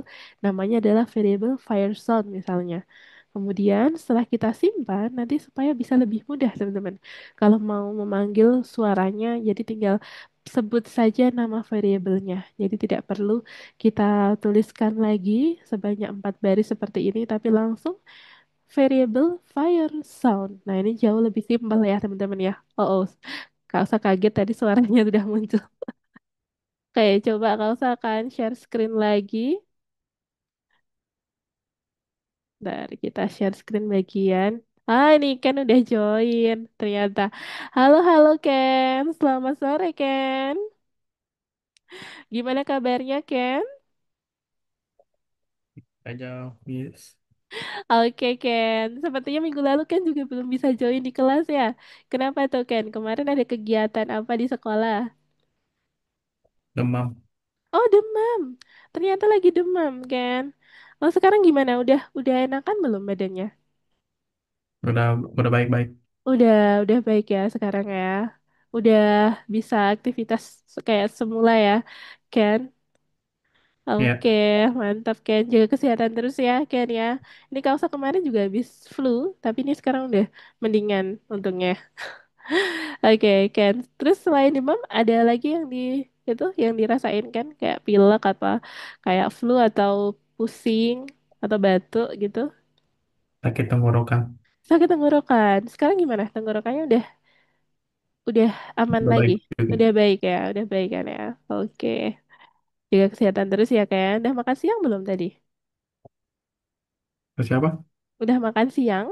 Namanya adalah variable fire sound misalnya. Kemudian setelah kita simpan, nanti supaya bisa lebih mudah teman-teman. Kalau mau memanggil suaranya, jadi tinggal sebut saja nama variabelnya. Jadi tidak perlu kita tuliskan lagi sebanyak 4 baris seperti ini, tapi langsung variable fire sound. Nah, ini jauh lebih simpel ya, teman-teman ya. Oh, Kak usah kaget tadi suaranya sudah muncul. Oke, coba Kak usah akan share screen lagi. Dari kita share screen bagian. Ah, ini Ken udah join ternyata. Halo, halo Ken. Selamat sore Ken. Gimana kabarnya Ken? Aja, yes. Oke Ken. Sepertinya minggu lalu Ken juga belum bisa join di kelas ya. Kenapa tuh Ken? Kemarin ada kegiatan apa di sekolah? Demam. Oh, demam. Ternyata lagi demam, kan? Oh, sekarang gimana? Udah enakan belum badannya? Udah udah baik-baik. Udah baik ya sekarang ya. Udah bisa aktivitas kayak semula ya, Ken? Oke, Ya, mantap Ken. Jaga kesehatan terus ya, Ken ya. Ini Kausa kemarin juga habis flu, tapi ini sekarang udah mendingan untungnya. Oke, Ken. Terus selain demam, ada lagi yang yang dirasain kan? Kayak pilek apa kayak flu atau pusing atau batuk gitu? sakit tenggorokan. Sakit tenggorokan. Sekarang gimana? Tenggorokannya udah aman Udah lagi? baik juga. Udah baik kan ya? Oke. Jaga kesehatan terus ya, Ken. Udah makan siang belum tadi? Terus siapa? Udah makan siang?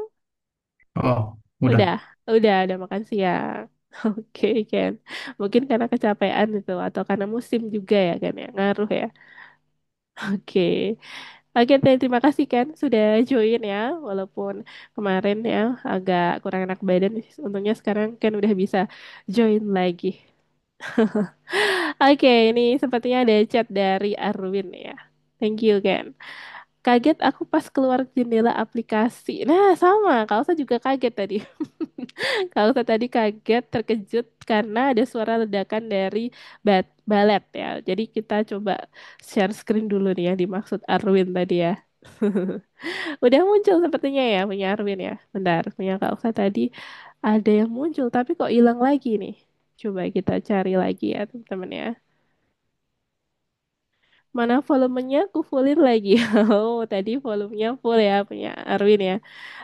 Oh, Udah, udah. udah makan siang. Oke, Ken. Mungkin karena kecapean itu atau karena musim juga ya, kan ya? Ngaruh ya. Oke. Oke, terima kasih Ken sudah join ya. Walaupun kemarin ya agak kurang enak badan, untungnya sekarang Ken udah bisa join lagi. Oke, ini sepertinya ada chat dari Arwin ya. Thank you Ken. Kaget aku pas keluar jendela aplikasi. Nah, sama. Kausa juga kaget tadi. Kausa tadi kaget, terkejut karena ada suara ledakan dari balet ya. Jadi kita coba share screen dulu nih yang dimaksud Arwin tadi ya. Udah muncul sepertinya ya punya Arwin ya. Bentar, punya Kak Oksa tadi ada yang muncul tapi kok hilang lagi nih. Coba kita cari lagi ya teman-teman ya. Mana volumenya aku fullin lagi. Oh, tadi volumenya full ya punya Arwin ya.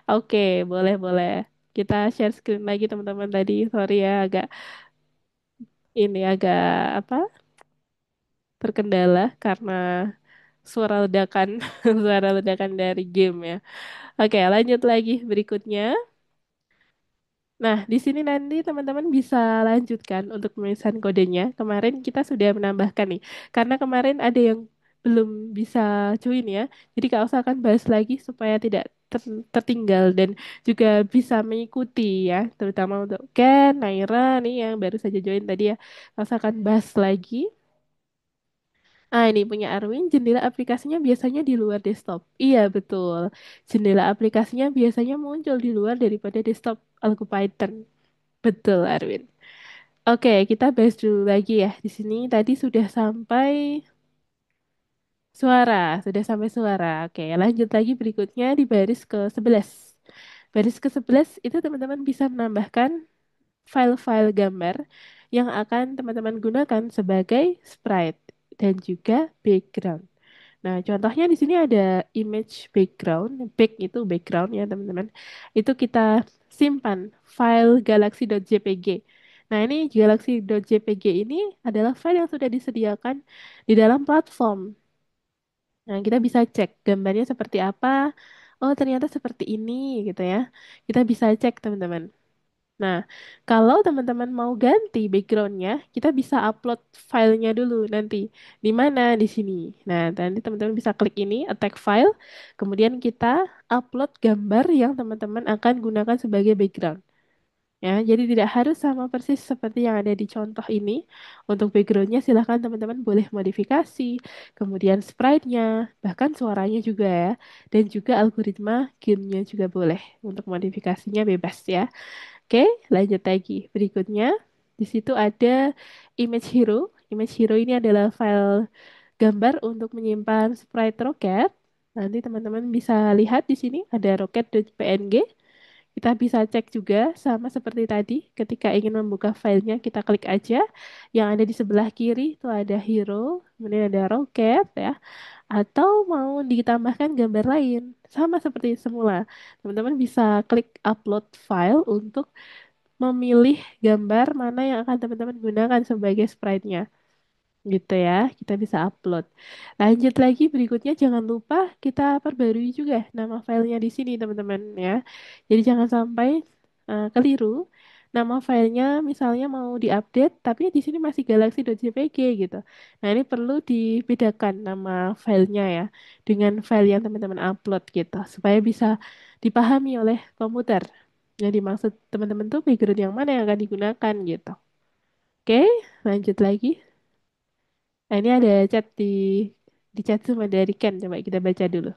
Oke, boleh boleh. Kita share screen lagi teman-teman tadi. Sorry ya agak ini agak apa? Terkendala karena suara ledakan suara ledakan dari game ya. Oke, lanjut lagi berikutnya. Nah, di sini nanti teman-teman bisa lanjutkan untuk penulisan kodenya. Kemarin kita sudah menambahkan nih, karena kemarin ada yang belum bisa join ya. Jadi Kak Elsa akan bahas lagi supaya tidak tertinggal dan juga bisa mengikuti ya, terutama untuk Ken, Naira nih yang baru saja join tadi ya. Kak Elsa akan bahas lagi. Ah, ini punya Arwin, jendela aplikasinya biasanya di luar desktop. Iya, betul. Jendela aplikasinya biasanya muncul di luar daripada desktop AlcuPython. Betul, Arwin. Oke, kita bahas dulu lagi ya. Di sini tadi sudah sampai suara. Oke, lanjut lagi berikutnya di baris ke-11. Baris ke-11 itu teman-teman bisa menambahkan file-file gambar yang akan teman-teman gunakan sebagai sprite dan juga background. Nah, contohnya di sini ada image background, back itu background ya teman-teman. Itu kita simpan file galaxy.jpg. Nah, ini galaxy.jpg ini adalah file yang sudah disediakan di dalam platform. Nah, kita bisa cek gambarnya seperti apa. Oh, ternyata seperti ini gitu ya. Kita bisa cek teman-teman. Nah, kalau teman-teman mau ganti backgroundnya, kita bisa upload filenya dulu nanti. Di mana? Di sini. Nah, nanti teman-teman bisa klik ini, attack file. Kemudian kita upload gambar yang teman-teman akan gunakan sebagai background. Ya, jadi tidak harus sama persis seperti yang ada di contoh ini. Untuk backgroundnya silahkan teman-teman boleh modifikasi, kemudian sprite-nya, bahkan suaranya juga ya, dan juga algoritma gamenya juga boleh. Untuk modifikasinya bebas ya. Oke, lanjut lagi. Berikutnya, di situ ada image hero. Image hero ini adalah file gambar untuk menyimpan sprite roket. Nanti teman-teman bisa lihat di sini ada roket.png. Kita bisa cek juga sama seperti tadi. Ketika ingin membuka filenya, kita klik aja. Yang ada di sebelah kiri itu ada hero, kemudian ada roket ya. Atau mau ditambahkan gambar lain, sama seperti semula. Teman-teman bisa klik upload file untuk memilih gambar mana yang akan teman-teman gunakan sebagai sprite-nya. Gitu ya, kita bisa upload. Lanjut lagi berikutnya jangan lupa kita perbarui juga nama filenya di sini teman-teman ya. Jadi jangan sampai keliru. Nama filenya misalnya mau diupdate tapi di sini masih galaxy.jpg gitu. Nah, ini perlu dibedakan nama filenya ya dengan file yang teman-teman upload gitu supaya bisa dipahami oleh komputer. Yang dimaksud teman-teman tuh background yang mana yang akan digunakan gitu. Oke, lanjut lagi. Nah, ini ada chat di chat sama dari Ken. Coba kita baca dulu.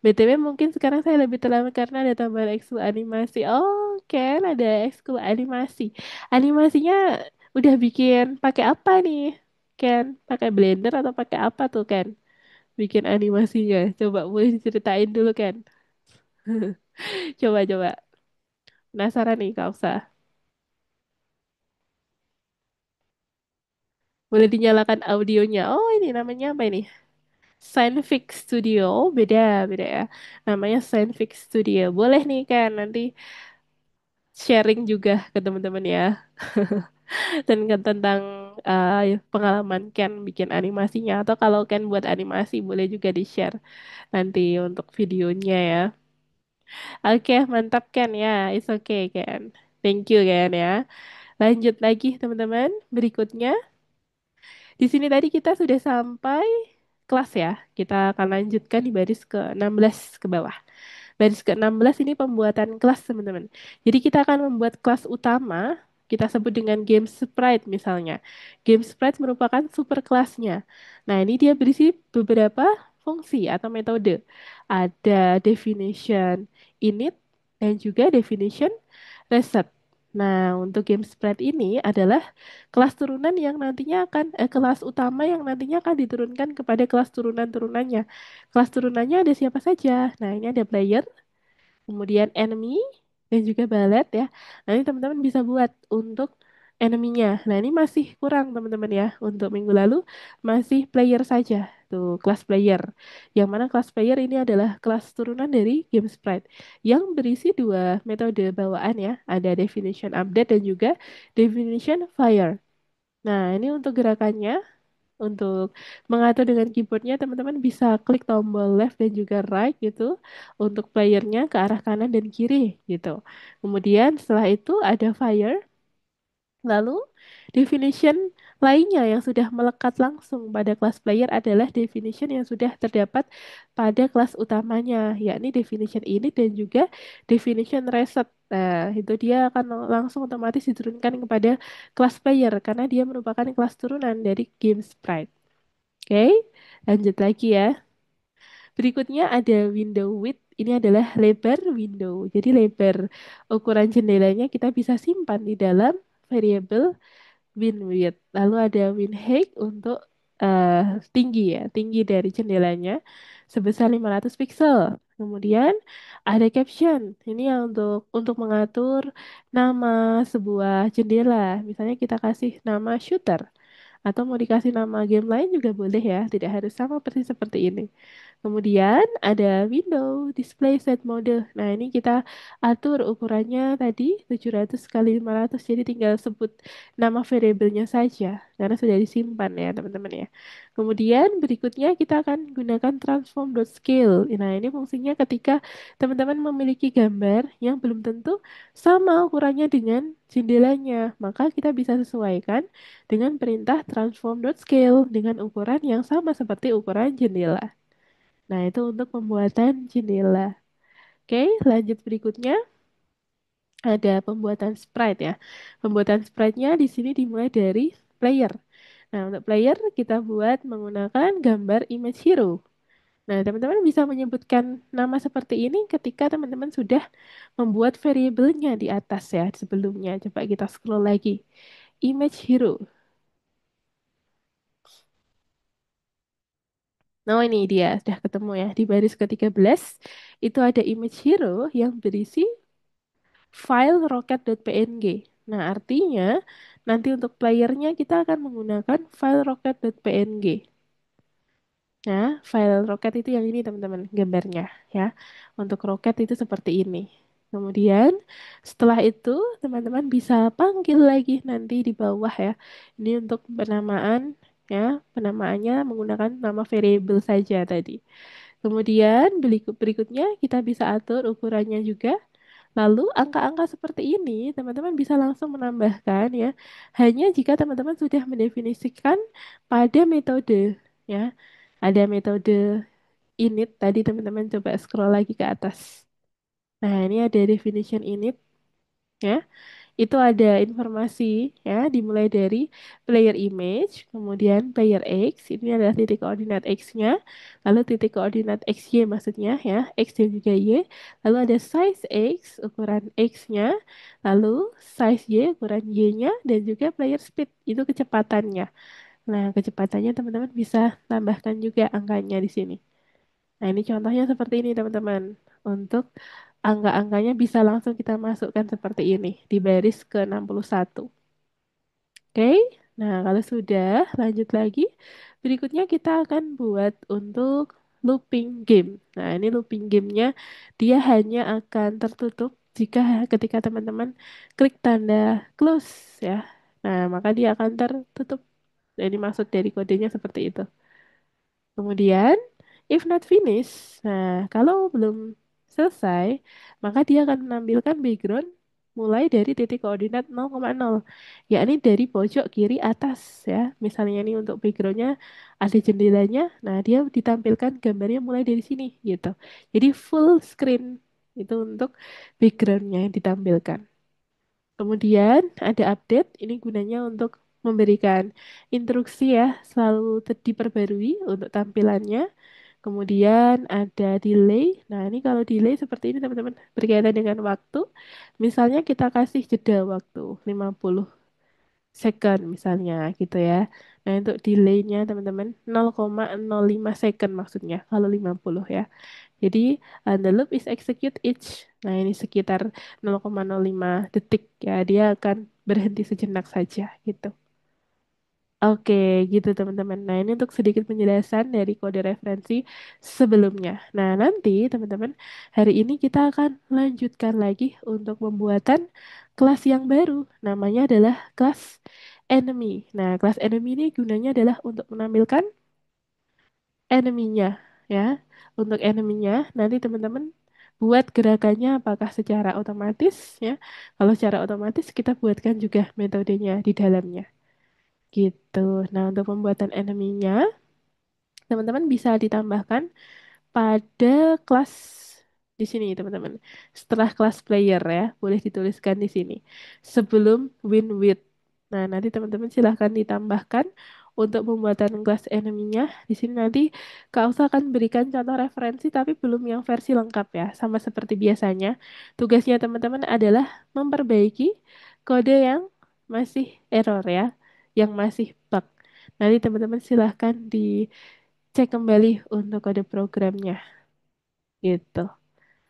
BTW mungkin sekarang saya lebih terlambat karena ada tambahan ekskul animasi. Oh, Ken ada ekskul animasi. Animasinya udah bikin pakai apa nih? Ken, pakai Blender atau pakai apa tuh Ken? Bikin animasinya. Coba boleh diceritain dulu Ken. Coba. Penasaran nih Kak Uksa. Boleh dinyalakan audionya. Oh, ini namanya apa ini? Scientific Studio, beda ya. Namanya Scientific Studio. Boleh nih kan nanti sharing juga ke teman-teman ya. Dan tentang pengalaman Ken bikin animasinya. Atau kalau Ken buat animasi boleh juga di-share nanti untuk videonya ya. Oke, mantap Ken ya. It's okay Ken. Thank you Ken ya. Lanjut lagi teman-teman. Berikutnya. Di sini tadi kita sudah sampai kelas ya. Kita akan lanjutkan di baris ke-16 ke bawah. Baris ke-16 ini pembuatan kelas, teman-teman. Jadi kita akan membuat kelas utama, kita sebut dengan game sprite misalnya. Game sprite merupakan super kelasnya. Nah, ini dia berisi beberapa fungsi atau metode. Ada definition init dan juga definition reset. Nah, untuk game sprite ini adalah kelas turunan yang nantinya akan kelas utama yang nantinya akan diturunkan kepada kelas turunan-turunannya. Kelas turunannya ada siapa saja? Nah, ini ada player, kemudian enemy dan juga ballet ya. Nanti teman-teman bisa buat untuk enemy-nya. Nah, ini masih kurang teman-teman ya. Untuk minggu lalu masih player saja. Tuh, kelas player. Yang mana kelas player ini adalah kelas turunan dari game sprite yang berisi dua metode bawaan ya. Ada definition update dan juga definition fire. Nah, ini untuk gerakannya. Untuk mengatur dengan keyboardnya, teman-teman bisa klik tombol left dan juga right gitu untuk playernya ke arah kanan dan kiri gitu. Kemudian setelah itu ada fire, lalu definition lainnya yang sudah melekat langsung pada kelas player adalah definition yang sudah terdapat pada kelas utamanya, yakni definition ini dan juga definition reset. Nah, itu dia akan langsung otomatis diturunkan kepada kelas player karena dia merupakan kelas turunan dari game sprite. Oke, lanjut lagi ya. Berikutnya ada window width. Ini adalah lebar window. Jadi lebar ukuran jendelanya kita bisa simpan di dalam variabel win width. Lalu ada win height untuk tinggi ya, tinggi dari jendelanya sebesar 500 pixel. Kemudian ada caption. Ini yang untuk mengatur nama sebuah jendela. Misalnya kita kasih nama shooter atau mau dikasih nama game lain juga boleh ya, tidak harus sama persis seperti ini. Kemudian ada window display set mode. Nah, ini kita atur ukurannya tadi 700 kali 500. Jadi tinggal sebut nama variabelnya saja karena sudah disimpan ya, teman-teman ya. Kemudian berikutnya kita akan gunakan transform.scale. Nah, ini fungsinya ketika teman-teman memiliki gambar yang belum tentu sama ukurannya dengan jendelanya, maka kita bisa sesuaikan dengan perintah transform.scale dengan ukuran yang sama seperti ukuran jendela. Nah, itu untuk pembuatan jendela. Oke, lanjut berikutnya. ada pembuatan sprite ya. Pembuatan sprite-nya di sini dimulai dari player. Nah, untuk player kita buat menggunakan gambar image hero. Nah, teman-teman bisa menyebutkan nama seperti ini ketika teman-teman sudah membuat variabelnya di atas ya sebelumnya. Coba kita scroll lagi. Image hero. Nah, ini dia sudah ketemu ya. Di baris ke-13 itu ada image hero yang berisi file rocket.png. Nah, artinya nanti untuk playernya kita akan menggunakan file rocket.png. Nah, file rocket itu yang ini teman-teman gambarnya ya. Untuk rocket itu seperti ini. Kemudian setelah itu teman-teman bisa panggil lagi nanti di bawah ya. Ini untuk penamaan ya, penamaannya menggunakan nama variable saja tadi. Kemudian berikutnya kita bisa atur ukurannya juga. Lalu angka-angka seperti ini teman-teman bisa langsung menambahkan ya. Hanya jika teman-teman sudah mendefinisikan pada metode ya. Ada metode init tadi teman-teman coba scroll lagi ke atas. Nah, ini ada definition init ya. Itu ada informasi ya, dimulai dari player image, kemudian player X, ini adalah titik koordinat X-nya, lalu titik koordinat XY maksudnya ya, X dan juga Y, lalu ada size X, ukuran X-nya, lalu size Y, ukuran Y-nya, dan juga player speed, itu kecepatannya. Nah, kecepatannya teman-teman bisa tambahkan juga angkanya di sini. Nah, ini contohnya seperti ini teman-teman. Untuk angka-angkanya bisa langsung kita masukkan seperti ini di baris ke-61. Oke, nah kalau sudah lanjut lagi. Berikutnya kita akan buat untuk looping game. Nah, ini looping gamenya dia hanya akan tertutup jika ketika teman-teman klik tanda close ya. Nah, maka dia akan tertutup. Nah, ini maksud dari kodenya seperti itu. Kemudian, if not finish, nah kalau belum selesai, maka dia akan menampilkan background mulai dari titik koordinat 0,0, yakni dari pojok kiri atas ya. Misalnya ini untuk backgroundnya ada jendelanya, nah dia ditampilkan gambarnya mulai dari sini gitu. Jadi full screen itu untuk backgroundnya yang ditampilkan. Kemudian ada update, ini gunanya untuk memberikan instruksi ya, selalu diperbarui untuk tampilannya. Kemudian ada delay. Nah, ini kalau delay seperti ini teman-teman, berkaitan dengan waktu. Misalnya kita kasih jeda waktu 50 second misalnya gitu ya. Nah, untuk delaynya teman-teman 0,05 second maksudnya kalau 50 ya. Jadi the loop is execute each. Nah, ini sekitar 0,05 detik ya. Dia akan berhenti sejenak saja gitu. Oke, gitu teman-teman. Nah, ini untuk sedikit penjelasan dari kode referensi sebelumnya. Nah, nanti teman-teman, hari ini kita akan lanjutkan lagi untuk pembuatan kelas yang baru. Namanya adalah kelas enemy. Nah, kelas enemy ini gunanya adalah untuk menampilkan enemy-nya ya. Untuk enemy-nya nanti teman-teman buat gerakannya apakah secara otomatis ya. Kalau secara otomatis kita buatkan juga metodenya di dalamnya gitu. Nah, untuk pembuatan enemy-nya teman-teman bisa ditambahkan pada kelas di sini teman-teman. Setelah kelas player ya, boleh dituliskan di sini. Sebelum win with. Nah, nanti teman-teman silahkan ditambahkan untuk pembuatan kelas enemy-nya. Di sini nanti Kak Usa akan berikan contoh referensi tapi belum yang versi lengkap ya. Sama seperti biasanya. Tugasnya teman-teman adalah memperbaiki kode yang masih error ya, yang masih bug. Nanti teman-teman silahkan dicek kembali untuk kode programnya gitu.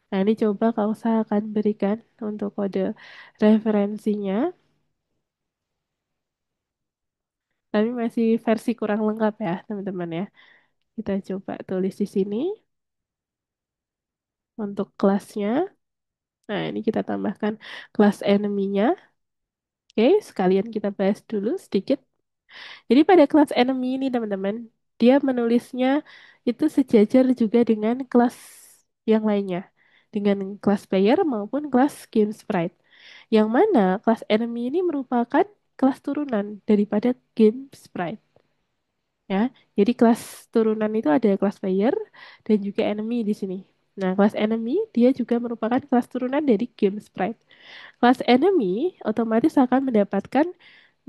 Nah, ini coba Kak Usa akan berikan untuk kode referensinya, tapi masih versi kurang lengkap ya, teman-teman ya. Kita coba tulis di sini untuk kelasnya. Nah, ini kita tambahkan kelas enemy-nya. Oke, sekalian kita bahas dulu sedikit. Jadi pada kelas enemy ini, teman-teman, dia menulisnya itu sejajar juga dengan kelas yang lainnya. Dengan kelas player maupun kelas game sprite. Yang mana kelas enemy ini merupakan kelas turunan daripada game sprite. Ya, jadi kelas turunan itu ada kelas player dan juga enemy di sini. Nah, kelas enemy dia juga merupakan kelas turunan dari game sprite. Kelas enemy otomatis akan mendapatkan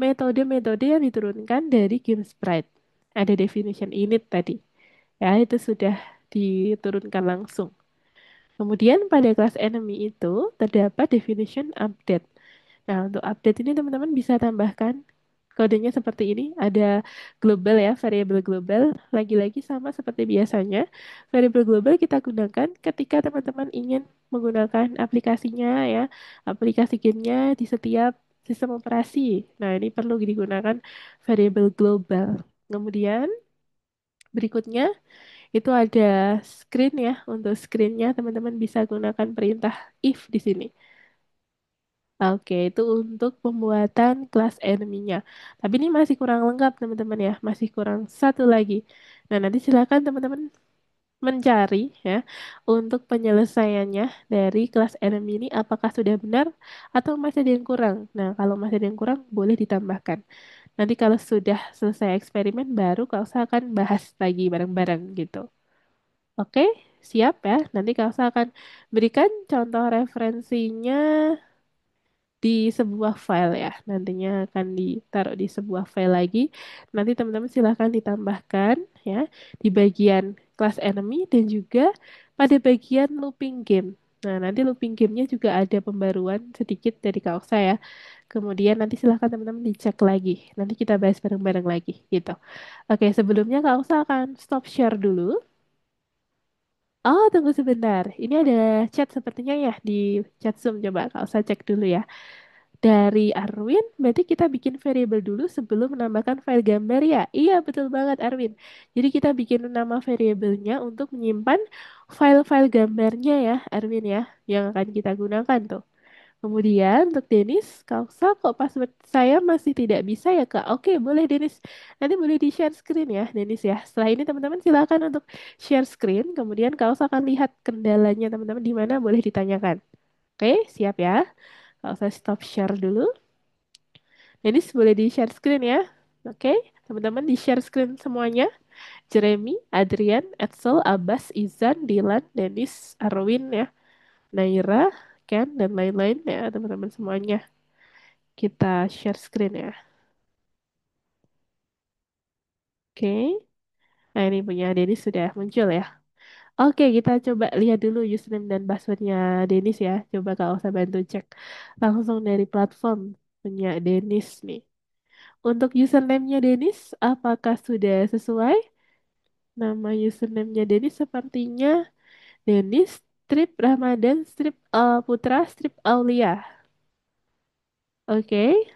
metode-metode yang diturunkan dari game sprite. Ada definition init tadi. Ya, itu sudah diturunkan langsung. Kemudian pada kelas enemy itu terdapat definition update. Nah, untuk update ini teman-teman bisa tambahkan kodenya seperti ini. Ada global ya, variable global. Lagi-lagi sama seperti biasanya. Variable global kita gunakan ketika teman-teman ingin menggunakan aplikasinya ya, aplikasi gamenya di setiap sistem operasi. Nah, ini perlu digunakan variable global. Kemudian berikutnya itu ada screen ya. Untuk screennya teman-teman bisa gunakan perintah if di sini. Oke, itu untuk pembuatan kelas enemy-nya. Tapi ini masih kurang lengkap, teman-teman ya. Masih kurang satu lagi. Nah, nanti silakan teman-teman mencari ya untuk penyelesaiannya dari kelas enemy ini apakah sudah benar atau masih ada yang kurang. Nah, kalau masih ada yang kurang boleh ditambahkan. Nanti kalau sudah selesai eksperimen baru kau akan bahas lagi bareng-bareng gitu. Oke, siap ya. Nanti kau akan berikan contoh referensinya di sebuah file ya. Nantinya akan ditaruh di sebuah file lagi. Nanti teman-teman silahkan ditambahkan ya di bagian class enemy dan juga pada bagian looping game. Nah, nanti looping gamenya juga ada pembaruan sedikit dari Kausa ya. Kemudian nanti silahkan teman-teman dicek lagi. Nanti kita bahas bareng-bareng lagi gitu. Oke, sebelumnya Kausa akan stop share dulu. Oh, tunggu sebentar. Ini ada chat sepertinya ya di chat Zoom. Coba Kausa cek dulu ya. Dari Arwin, berarti kita bikin variable dulu sebelum menambahkan file gambar ya? Iya, betul banget Arwin. Jadi kita bikin nama variabelnya untuk menyimpan file-file gambarnya ya, Arwin ya, yang akan kita gunakan tuh. Kemudian untuk Denis, Kausa kok password saya masih tidak bisa ya Kak? Oke, boleh Denis. Nanti boleh di share screen ya, Denis ya. Setelah ini teman-teman silakan untuk share screen. Kemudian Kausa akan lihat kendalanya teman-teman di mana boleh ditanyakan. Oke, siap ya. Kausa stop share dulu. Denis boleh di share screen ya. Oke, teman-teman di share screen semuanya. Jeremy, Adrian, Edsel, Abbas, Izan, Dilan, Denis, Arwin ya. Naira, Ken, dan lain-lain ya teman-teman semuanya. Kita share screen ya. Oke. Nah ini punya Denis sudah muncul ya. Oke, kita coba lihat dulu username dan passwordnya Denis ya. Coba kalau usah bantu cek langsung dari platform punya Denis nih. Untuk username-nya Denis, apakah sudah sesuai? Nama username-nya Denis sepertinya Denis Strip Ramadan Strip Putra Strip Aulia. Oke,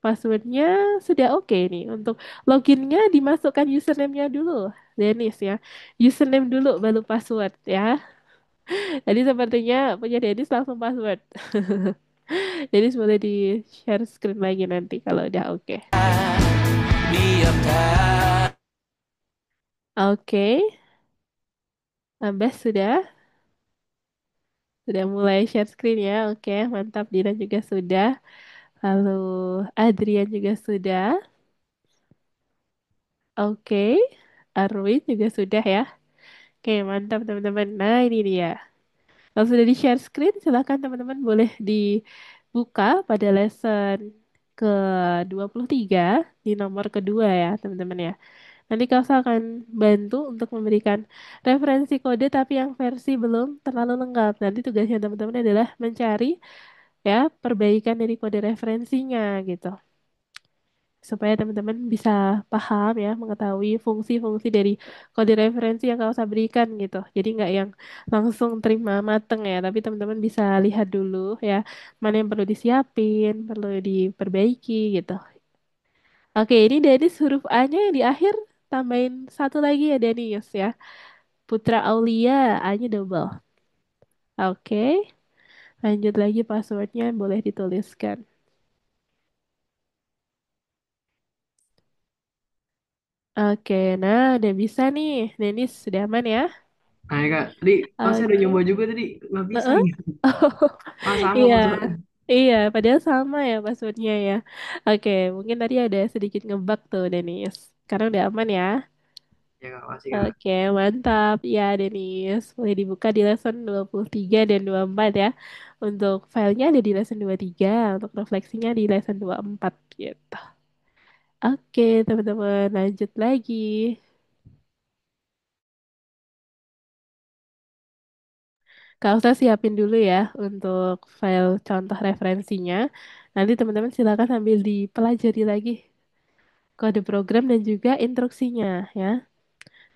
passwordnya sudah oke nih. Untuk loginnya dimasukkan username-nya dulu, Denis ya. Username dulu baru password ya. Jadi sepertinya punya Denis langsung password. Denis boleh di share screen lagi nanti kalau udah oke. Oke, Abbas sudah mulai share screen ya. Oke, mantap. Dina juga sudah. Lalu Adrian juga sudah. Oke, Arwin juga sudah ya. Oke, mantap teman-teman. Nah, ini dia. Kalau sudah di share screen, silakan teman-teman boleh dibuka pada lesson ke-23 di nomor kedua ya, teman-teman ya. Nanti Kak akan bantu untuk memberikan referensi kode tapi yang versi belum terlalu lengkap. Nanti tugasnya teman-teman adalah mencari ya perbaikan dari kode referensinya gitu. Supaya teman-teman bisa paham ya, mengetahui fungsi-fungsi dari kode referensi yang kau usah berikan gitu. Jadi nggak yang langsung terima mateng ya, tapi teman-teman bisa lihat dulu ya, mana yang perlu disiapin, perlu diperbaiki gitu. Oke, ini dari huruf A-nya yang di akhir tambahin satu lagi ya Danius ya. Putra Aulia, A-nya double. Oke, lanjut lagi passwordnya boleh dituliskan. Oke, nah udah bisa nih. Denis, sudah aman ya? Nah ya kak, tadi pas saya udah Oke. nyoba juga tadi nggak bisa Heeh. nih. Ah sama Iya, passwordnya. iya, padahal sama ya passwordnya ya. Oke, mungkin tadi ada sedikit ngebug tuh Denis. Sekarang udah aman ya. Ya Kak, makasih Kak. Oke, mantap. Ya, Denis. Boleh dibuka di lesson 23 dan 24 ya. Untuk filenya ada di lesson 23, untuk refleksinya di lesson 24 gitu. Oke, teman-teman, lanjut lagi. Kak usah siapin dulu ya untuk file contoh referensinya. Nanti teman-teman silakan sambil dipelajari lagi kode program dan juga instruksinya ya.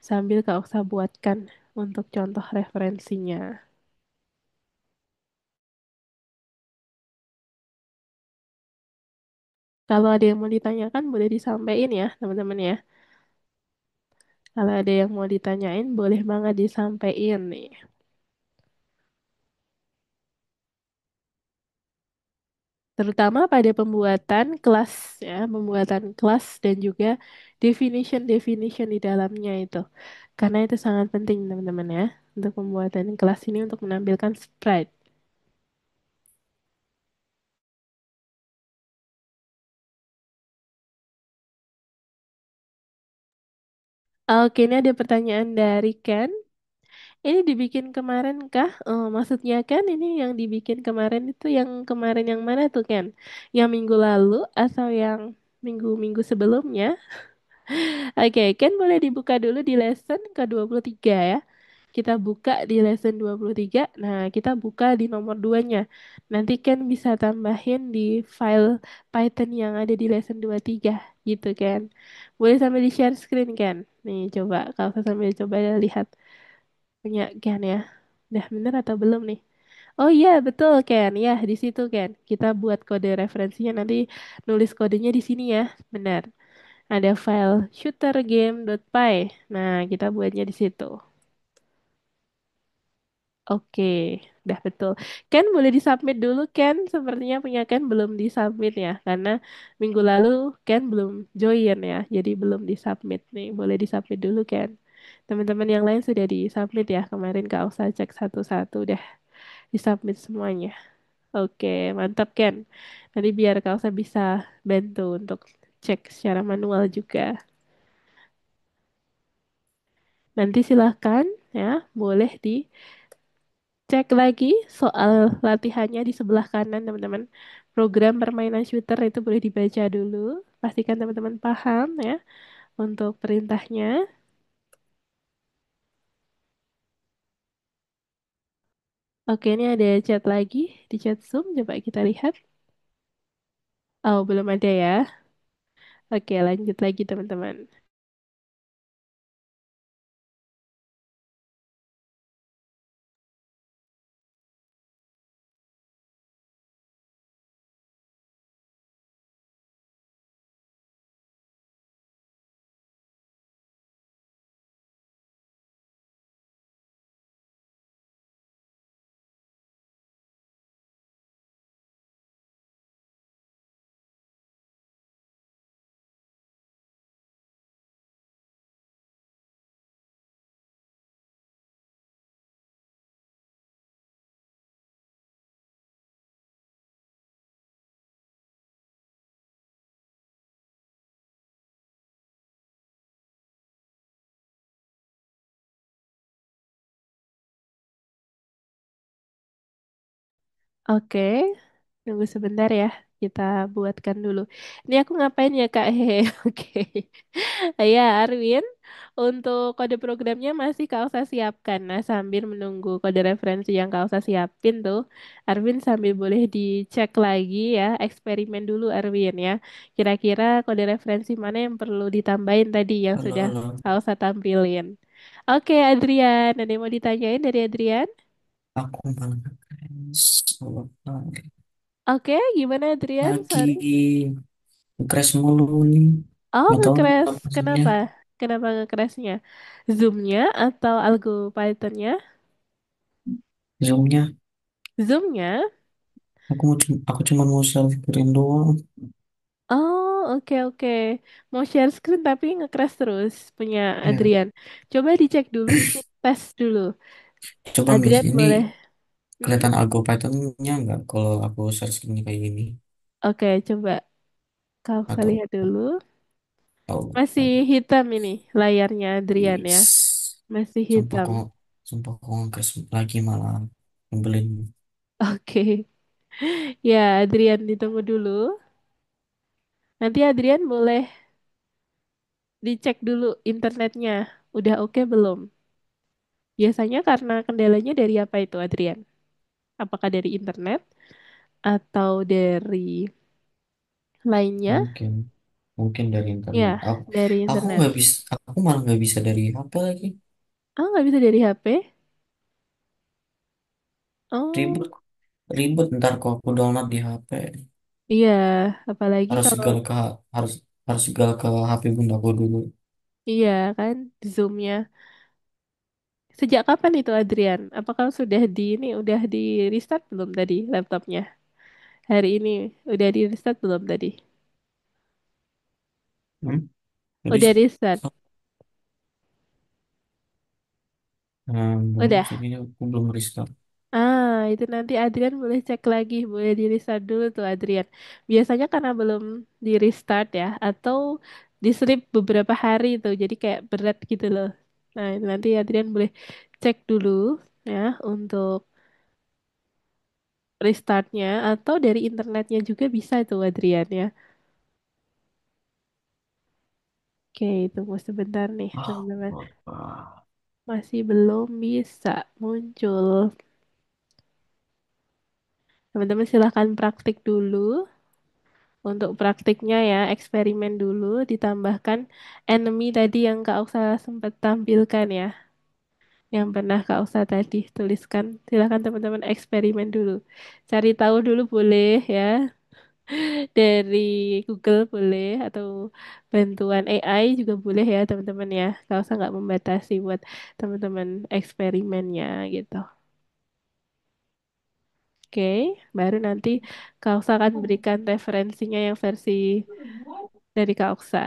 Sambil Kak usah buatkan untuk contoh referensinya. Kalau ada yang mau ditanyakan boleh disampaikan ya teman-teman ya. Kalau ada yang mau ditanyain boleh banget disampaikan nih. Terutama pada pembuatan kelas ya, pembuatan kelas dan juga definition-definition di dalamnya itu. Karena itu sangat penting teman-teman ya, untuk pembuatan kelas ini untuk menampilkan sprite. Oke, ini ada pertanyaan dari Ken. Ini dibikin kemarin kah? Oh, maksudnya kan ini yang dibikin kemarin itu yang kemarin yang mana tuh Ken? Yang minggu lalu atau yang minggu-minggu sebelumnya? Oke, Ken boleh dibuka dulu di lesson ke-23 ya. Kita buka di lesson 23. Nah, kita buka di nomor 2-nya. Nanti Ken bisa tambahin di file Python yang ada di lesson 23 gitu kan. Boleh sambil di share screen kan? Nih, coba kalau sambil coba lihat punya Ken ya. Udah bener atau belum nih? Oh iya, betul Ken. Ya, di situ Ken. Kita buat kode referensinya nanti nulis kodenya di sini ya. Benar. Ada file shootergame.py. Nah, kita buatnya di situ. Oke, udah betul. Ken boleh disubmit dulu Ken. Sepertinya punya Ken belum disubmit ya, karena minggu lalu Ken belum join ya, jadi belum disubmit nih. Boleh disubmit dulu Ken. Teman-teman yang lain sudah disubmit ya kemarin. Gak usah cek satu-satu, udah disubmit semuanya. Oke, mantap Ken. Nanti biar Kak Elsa bisa bantu untuk cek secara manual juga. Nanti silahkan ya, boleh dicek lagi soal latihannya di sebelah kanan teman-teman. Program permainan shooter itu boleh dibaca dulu. Pastikan teman-teman paham ya untuk perintahnya. Oke, ini ada chat lagi di chat Zoom. Coba kita lihat. Oh, belum ada ya. Oke, lanjut lagi teman-teman. Oke, tunggu sebentar ya. Kita buatkan dulu. Ini aku ngapain ya, Kak? Hehe. Oke. Ya, Arwin. Untuk kode programnya masih Kak Elsa siapkan. Nah, sambil menunggu kode referensi yang Kak Elsa siapin tuh, Arwin sambil boleh dicek lagi ya, eksperimen dulu Arwin ya. Kira-kira kode referensi mana yang perlu ditambahin tadi yang Halo, sudah halo. Kak Elsa tampilin. Oke, Adrian. Ada yang mau ditanyain dari Adrian? Aku malah soal Oke, gimana Adrian? lagi Sorry. crash mulu nih. Oh, Nggak tahu nge-crash. apa maksudnya. Kenapa? Kenapa nge-crashnya? Zoom-nya atau algo Python-nya? Zoomnya, Zoom-nya? aku cuma mau selfie doang. Oh, oke oke. Mau share screen tapi nge-crash terus punya Ya, Adrian. Coba dicek dulu, speed test dulu. coba Miss, Adrian ini boleh. Mm-mm. kelihatan algo Python-nya nggak kalau aku search ini kayak gini? Oke, coba kau saya Atau lihat dulu. Tahu. Masih Tahu. hitam ini layarnya Adrian ya. Wis. Masih Sumpah hitam. kok, sumpah kok nggak lagi malah nyebelin. Oke. Ya, Adrian ditunggu dulu. Nanti Adrian boleh dicek dulu internetnya. Udah oke belum? Biasanya karena kendalanya dari apa itu, Adrian? Apakah dari internet atau dari lainnya? Mungkin, mungkin dari internet. Ya, Aku, dari aku internet. nggak bisa, aku malah nggak bisa dari HP lagi. Ah, nggak bisa dari HP? Ribet, Oh, ribet ntar kalau aku download di HP. iya. Apalagi Harus kalau segala ke, harus harus segala ke HP bundaku dulu. iya kan, Zoom-nya. Sejak kapan itu, Adrian? Apakah sudah di ini, udah di restart belum tadi laptopnya? Hari ini udah di restart belum tadi? Hmm? Jadi, Udah restart. belum Udah. sih, kayaknya aku belum restart. Ah, itu nanti Adrian boleh cek lagi, boleh di restart dulu tuh Adrian. Biasanya karena belum di restart ya, atau di sleep beberapa hari tuh, jadi kayak berat gitu loh. Nah, itu nanti Adrian boleh cek dulu ya untuk restartnya, atau dari internetnya juga bisa tuh Adrian ya. Oke, tunggu sebentar nih Ah, teman-teman. Bapak. Masih belum bisa muncul. Teman-teman silahkan praktik dulu. Untuk praktiknya ya, eksperimen dulu, ditambahkan enemy tadi yang Kak Oksa sempat tampilkan ya, yang pernah Kak Oksa tadi tuliskan. Silahkan teman-teman eksperimen dulu. Cari tahu dulu boleh ya, dari Google boleh, atau bantuan AI juga boleh ya teman-teman ya. Kak Oksa nggak membatasi buat teman-teman eksperimennya gitu. Oke, baru nanti Kak Oksa akan berikan referensinya yang versi dari Kak Oksa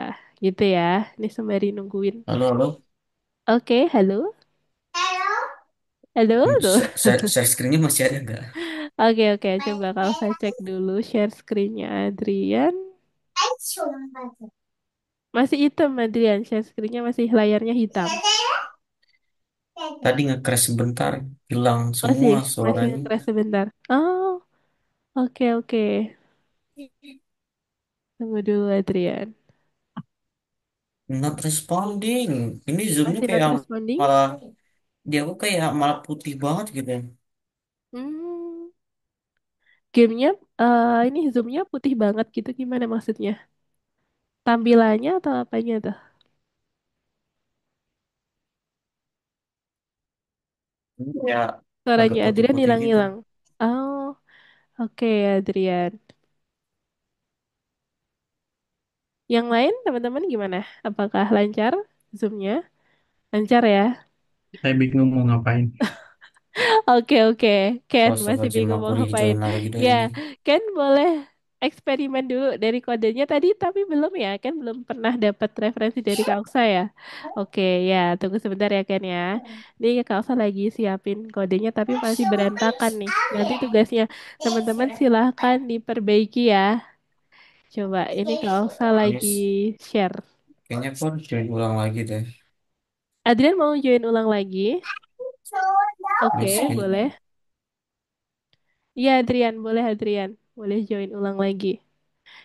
gitu ya. Ini sembari nungguin. Halo, halo. Oke, halo. Halo tuh. Share screen-nya masih ada nggak? Oke, oke. Coba Kak Oksa cek dulu share screen-nya Adrian. Masih hitam Adrian. Share screen-nya masih layarnya hitam. Tadi nge-crash sebentar, hilang Masih, semua masih suaranya. nge-crash sebentar. Oh, oke, oke. Tunggu dulu Adrian. Not responding. Ini zoomnya Masih not kayak responding? malah, dia aku kayak malah putih banget gitu. Hmm, gamenya, ini zoomnya putih banget gitu. Gimana maksudnya? Tampilannya atau apanya tuh? Ya, agak Suaranya Adrian putih-putih gitu. hilang-hilang. Oh, oke Adrian. Yang lain teman-teman gimana? Apakah lancar Zoom-nya? Lancar ya? Saya bingung mau ngapain. Oke oke. Ken masih Astagfirullahaladzim, bingung aku mau ngapain. rejoin lagi dah Ya, ini. Ken boleh eksperimen dulu dari kodenya tadi tapi belum ya. Ken belum pernah dapat referensi dari Kak Oksa ya. Oke ya, tunggu sebentar ya Ken ya. Ini Kak Oksa lagi siapin kodenya tapi masih berantakan nih. Nanti tugasnya teman-teman silahkan diperbaiki ya. Coba ini Kak Oksa lagi Yes. share. Kayaknya aku harus join ulang lagi deh. Adrian mau join ulang lagi? Oke, Yes, boleh. Iya, Adrian, boleh Adrian. Boleh join ulang lagi.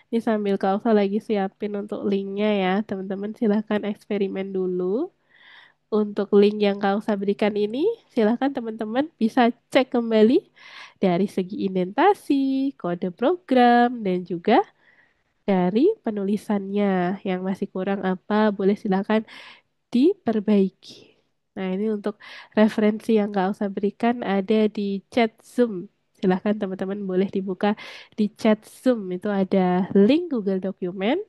Ini sambil Kak Alfa lagi siapin untuk linknya ya. Teman-teman silahkan eksperimen dulu. Untuk link yang Kak Alfa berikan ini, silahkan teman-teman bisa cek kembali dari segi indentasi, kode program, dan juga dari penulisannya. Yang masih kurang apa, boleh silahkan diperbaiki. Nah, ini untuk referensi yang nggak usah berikan ada di chat Zoom. Silahkan teman-teman boleh dibuka di chat Zoom. Itu ada link Google Document.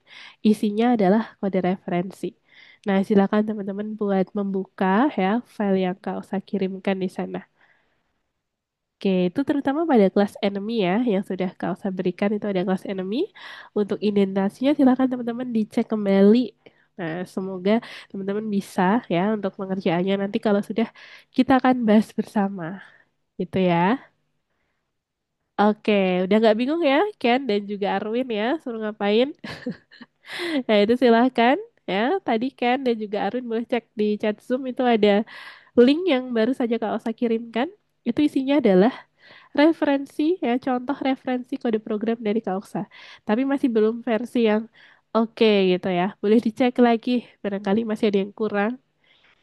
Isinya adalah kode referensi. Nah, silakan teman-teman buat membuka ya file yang Kak usah kirimkan di sana. Oke, itu terutama pada kelas enemy ya, yang sudah Kak usah berikan itu ada kelas enemy. Untuk indentasinya silakan teman-teman dicek kembali. Nah, semoga teman-teman bisa ya untuk pengerjaannya nanti kalau sudah kita akan bahas bersama, gitu ya. Oke, udah nggak bingung ya, Ken dan juga Arwin ya, suruh ngapain? Nah, itu silahkan. ya tadi kan dan juga Arun boleh cek di chat Zoom itu ada link yang baru saja Kak Osa kirimkan. Itu isinya adalah referensi ya, contoh referensi kode program dari Kak Oksa. Tapi masih belum versi yang oke gitu ya. Boleh dicek lagi, barangkali masih ada yang kurang.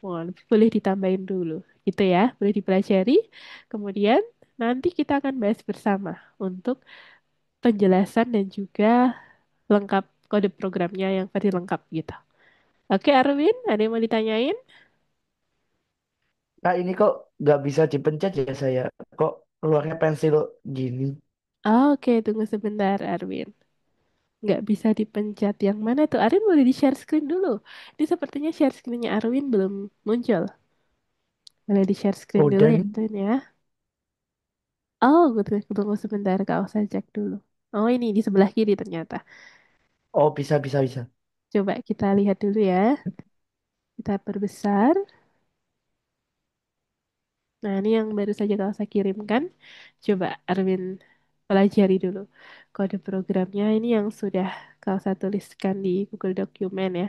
Wah, boleh ditambahin dulu gitu ya. Boleh dipelajari. Kemudian nanti kita akan bahas bersama untuk penjelasan dan juga lengkap kode programnya yang versi lengkap gitu. Oke, Arwin, ada yang mau ditanyain? Kak, ini kok nggak bisa dipencet ya saya? Kok keluarnya pensil gini? Oke, tunggu sebentar, Arwin. Nggak bisa dipencet. Yang mana tuh? Arwin boleh di-share screen dulu. Ini sepertinya share screen-nya Arwin belum muncul. Boleh di-share screen dulu Udah ya, nih. Arwin ya. Oh, gue tunggu sebentar. Kak usah cek dulu. Oh, ini di sebelah kiri ternyata. Oh, bisa, bisa, bisa. Coba kita lihat dulu ya. Kita perbesar. Nah, ini yang baru saja Kak usah kirimkan. Coba Arwin pelajari dulu. Kode programnya ini yang sudah Kak usah tuliskan di Google Document ya.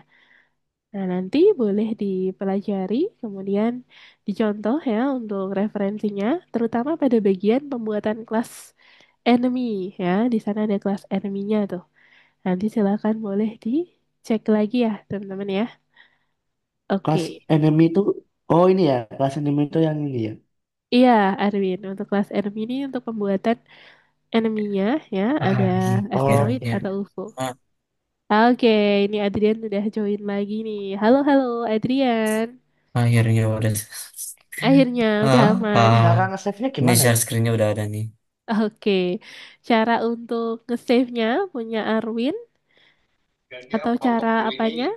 Nah, nanti boleh dipelajari, kemudian dicontoh ya untuk referensinya, terutama pada bagian pembuatan kelas enemy ya. Di sana ada kelas enemy-nya tuh. Nanti silakan boleh dicek lagi ya, teman-teman ya. Kelas Oke. enemy itu, oh ini ya, kelas enemy itu yang ini ya. Iya, Arwin, untuk kelas enemy ini untuk pembuatan enemy-nya ya, ada Ah, iya, iya, asteroid Oh, iya. atau UFO. Ah, Oke, ini Adrian udah join lagi nih. Halo, halo Adrian. akhirnya udah. Akhirnya udah Ah, aman. cara ah, nge-save-nya ini gimana ya? share screen-nya udah ada nih. Oke, cara untuk nge-save-nya punya Arwin atau cara apanya?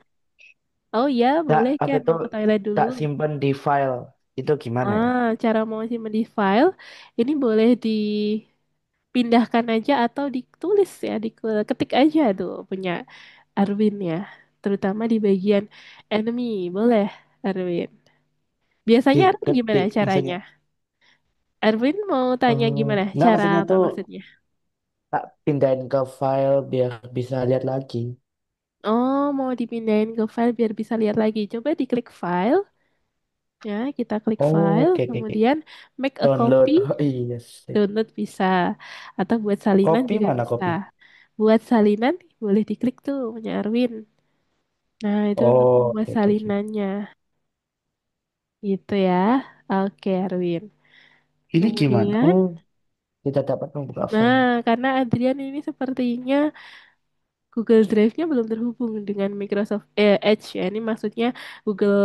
Oh iya, Tak, boleh apa kan itu, mau ke toilet dulu. tak simpen di file. Itu gimana ya? Cara mau simpan di file, ini boleh dipindahkan aja atau ditulis ya, diketik aja tuh punya Arwin ya. Terutama di bagian enemy, boleh Arwin. Biasanya Arwin gimana Diketik caranya? maksudnya. Arwin mau tanya gimana Enggak, cara maksudnya apa tuh maksudnya? tak pindahin ke file biar bisa lihat lagi. Oh, mau dipindahin ke file biar bisa lihat lagi. Coba diklik file, ya, kita klik Oh, file, oke, oke, oke. kemudian make a copy, Download. Oh iya sih. download bisa, atau buat salinan Kopi juga mana bisa. kopi? Buat salinan boleh diklik tuh, punya Arwin. Nah, itu untuk Oh, membuat oke, oke, oke. salinannya, gitu ya. Oke, Arwin. Ini gimana? Kemudian, Oh, tidak dapat membuka nah, file. karena Adrian ini sepertinya Google Drive-nya belum terhubung dengan Microsoft Edge ya. Ini maksudnya Google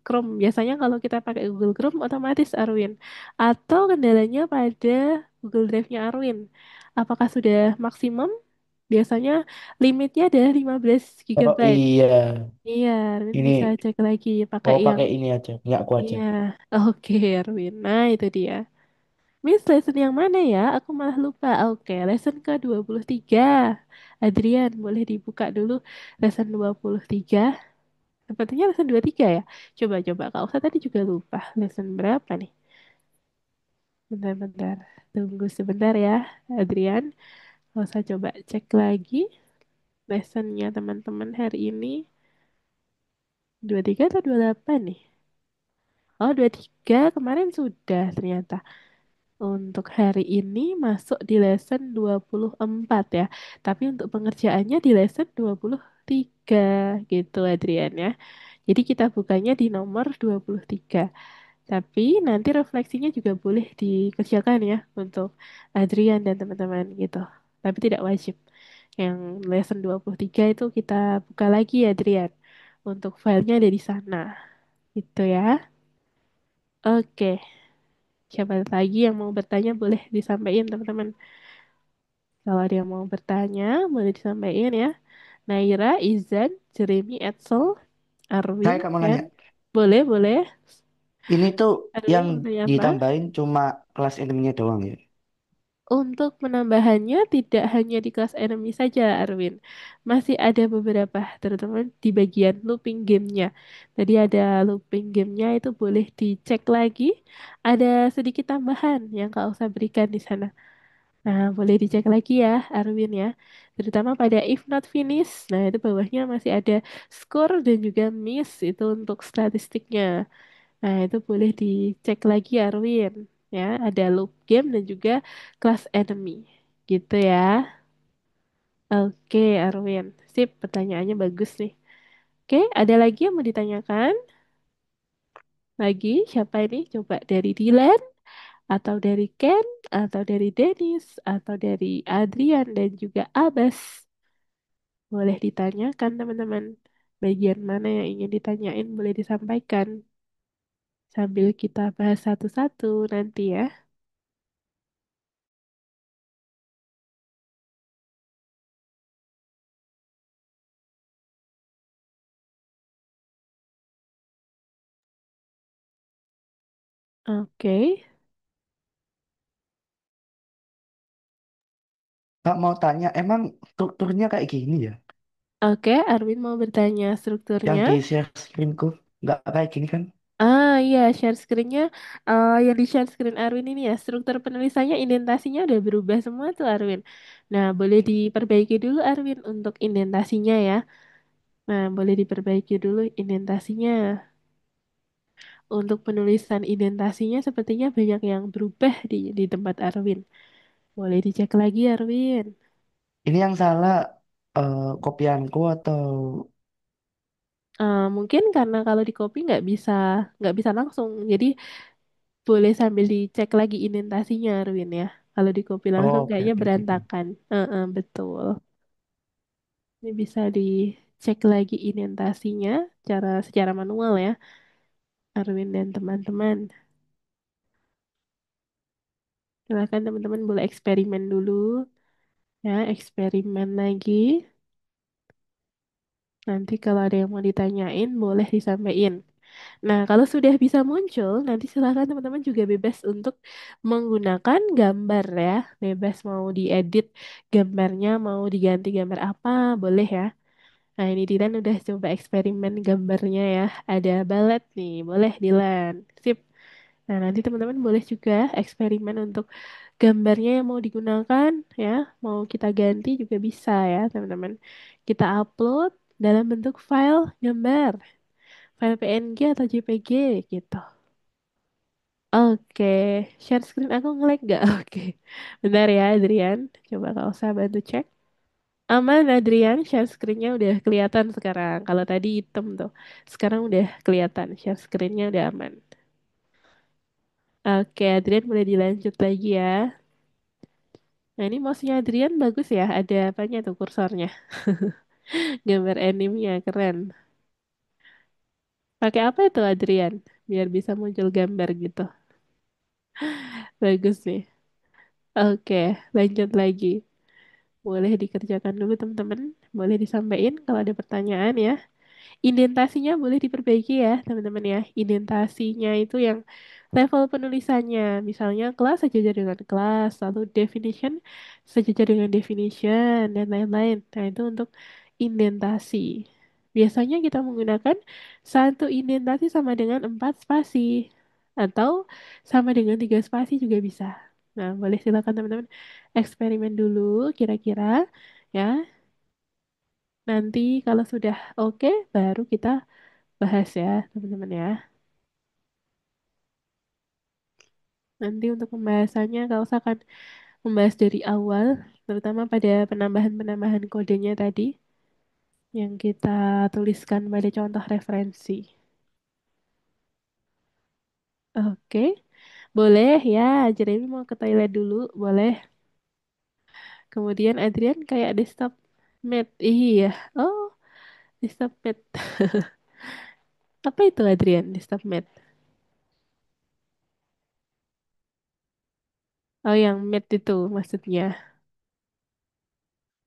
Chrome. Biasanya kalau kita pakai Google Chrome otomatis Arwin. Atau kendalanya pada Google Drive-nya Arwin. Apakah sudah maksimum? Biasanya limitnya ada 15 Oh gigabyte. iya, Iya, Arwin ini bisa cek lagi pakai oh yang pakai ini aja, punya aku aja. iya. Oke, Arwin. Nah, itu dia. Miss, lesson yang mana ya? Aku malah lupa. Oke, lesson ke-23. Adrian, boleh dibuka dulu lesson 23. Sepertinya lesson 23 ya. Coba-coba. Kak Usah tadi juga lupa. Lesson berapa nih? Bentar-bentar. Tunggu sebentar ya, Adrian. Kak Usah coba cek lagi lessonnya teman-teman hari ini. 23 atau 28 nih? Oh, 23 kemarin sudah ternyata. Untuk hari ini masuk di lesson 24 ya. Tapi untuk pengerjaannya di lesson 23 gitu Adrian ya. Jadi kita bukanya di nomor 23. Tapi nanti refleksinya juga boleh dikerjakan ya untuk Adrian dan teman-teman gitu. Tapi tidak wajib. Yang lesson 23 itu kita buka lagi ya Adrian. Untuk filenya ada di sana. Gitu ya. Oke. Siapa lagi yang mau bertanya boleh disampaikan teman-teman. Kalau ada yang mau bertanya, boleh disampaikan ya. Naira, Izan, Jeremy, Edsel, Arwin, Saya mau kan? nanya, Boleh, boleh. ini tuh Arwin yang mau tanya apa? ditambahin cuma kelas ilmunya doang ya? Untuk penambahannya tidak hanya di kelas enemy saja, Arwin. Masih ada beberapa, terutama di bagian looping gamenya. Tadi ada looping gamenya itu boleh dicek lagi. Ada sedikit tambahan yang Kak usah berikan di sana. Nah, boleh dicek lagi ya, Arwin ya. Terutama pada if not finish. Nah, itu bawahnya masih ada score dan juga miss itu untuk statistiknya. Nah, itu boleh dicek lagi, Arwin. Ya, ada loop game dan juga class enemy. Gitu ya. Oke, Arwin. Sip, pertanyaannya bagus nih. Oke, ada lagi yang mau ditanyakan? Lagi, siapa ini? Coba dari Dilan, atau dari Ken, atau dari Dennis, atau dari Adrian dan juga Abbas. Boleh ditanyakan, teman-teman. Bagian mana yang ingin ditanyain boleh disampaikan. Sambil kita bahas satu-satu nanti ya. Oke. Kak mau tanya, emang strukturnya kayak gini ya? Oke, Arwin mau bertanya Yang strukturnya. di share screenku nggak kayak gini kan? Ah iya, share screen-nya yang di share screen Arwin ini ya, struktur penulisannya indentasinya udah berubah semua tuh Arwin. Nah, boleh diperbaiki dulu Arwin untuk indentasinya ya. Nah, boleh diperbaiki dulu indentasinya. Untuk penulisan indentasinya sepertinya banyak yang berubah di tempat Arwin. Boleh dicek lagi Arwin. Ini yang salah kopianku atau Mungkin karena kalau di copy nggak bisa langsung. Jadi boleh sambil dicek lagi indentasinya Arwin ya. Kalau di copy oh, langsung oke kayaknya oke oke oke. berantakan. Betul. Ini bisa dicek lagi indentasinya secara manual ya, Arwin dan teman-teman. Silakan teman-teman boleh eksperimen dulu ya, eksperimen lagi. Nanti kalau ada yang mau ditanyain boleh disampaikan. Nah, kalau sudah bisa muncul, nanti silakan teman-teman juga bebas untuk menggunakan gambar ya. Bebas mau diedit gambarnya, mau diganti gambar apa, boleh ya. Nah, ini Dilan udah coba eksperimen gambarnya ya. Ada balet nih, boleh Dilan. Sip. Nah, nanti teman-teman boleh juga eksperimen untuk gambarnya yang mau digunakan ya. Mau kita ganti juga bisa ya, teman-teman. Kita upload dalam bentuk file gambar, file PNG atau JPG gitu. Oke, share screen aku nge-lag gak? Oke, bentar ya Adrian. Coba kau usah bantu cek. Aman Adrian, share screen-nya udah kelihatan sekarang. Kalau tadi hitam tuh, sekarang udah kelihatan. Share screen-nya udah aman. Oke, Adrian boleh dilanjut lagi ya. Nah ini mouse-nya Adrian bagus ya. Ada apanya tuh kursornya? Gambar animenya keren. Pakai apa itu Adrian? Biar bisa muncul gambar gitu. Bagus nih. Oke, lanjut lagi. Boleh dikerjakan dulu teman-teman. Boleh disampaikan kalau ada pertanyaan ya. Indentasinya boleh diperbaiki ya, teman-teman ya. Indentasinya itu yang level penulisannya. Misalnya kelas sejajar dengan kelas, lalu definition sejajar dengan definition, dan lain-lain. Nah, itu untuk indentasi. Biasanya kita menggunakan satu indentasi sama dengan 4 spasi. Atau sama dengan 3 spasi juga bisa. Nah, boleh silakan teman-teman eksperimen dulu kira-kira ya. Nanti kalau sudah oke, baru kita bahas ya, teman-teman ya. Nanti untuk pembahasannya, kalau akan membahas dari awal, terutama pada penambahan-penambahan kodenya tadi, yang kita tuliskan pada contoh referensi. Oke, boleh ya, Jeremy mau ke toilet dulu, boleh. Kemudian Adrian kayak desktop mat. Iya, oh, desktop mat. Apa itu Adrian, desktop mat? Oh, yang mat itu maksudnya.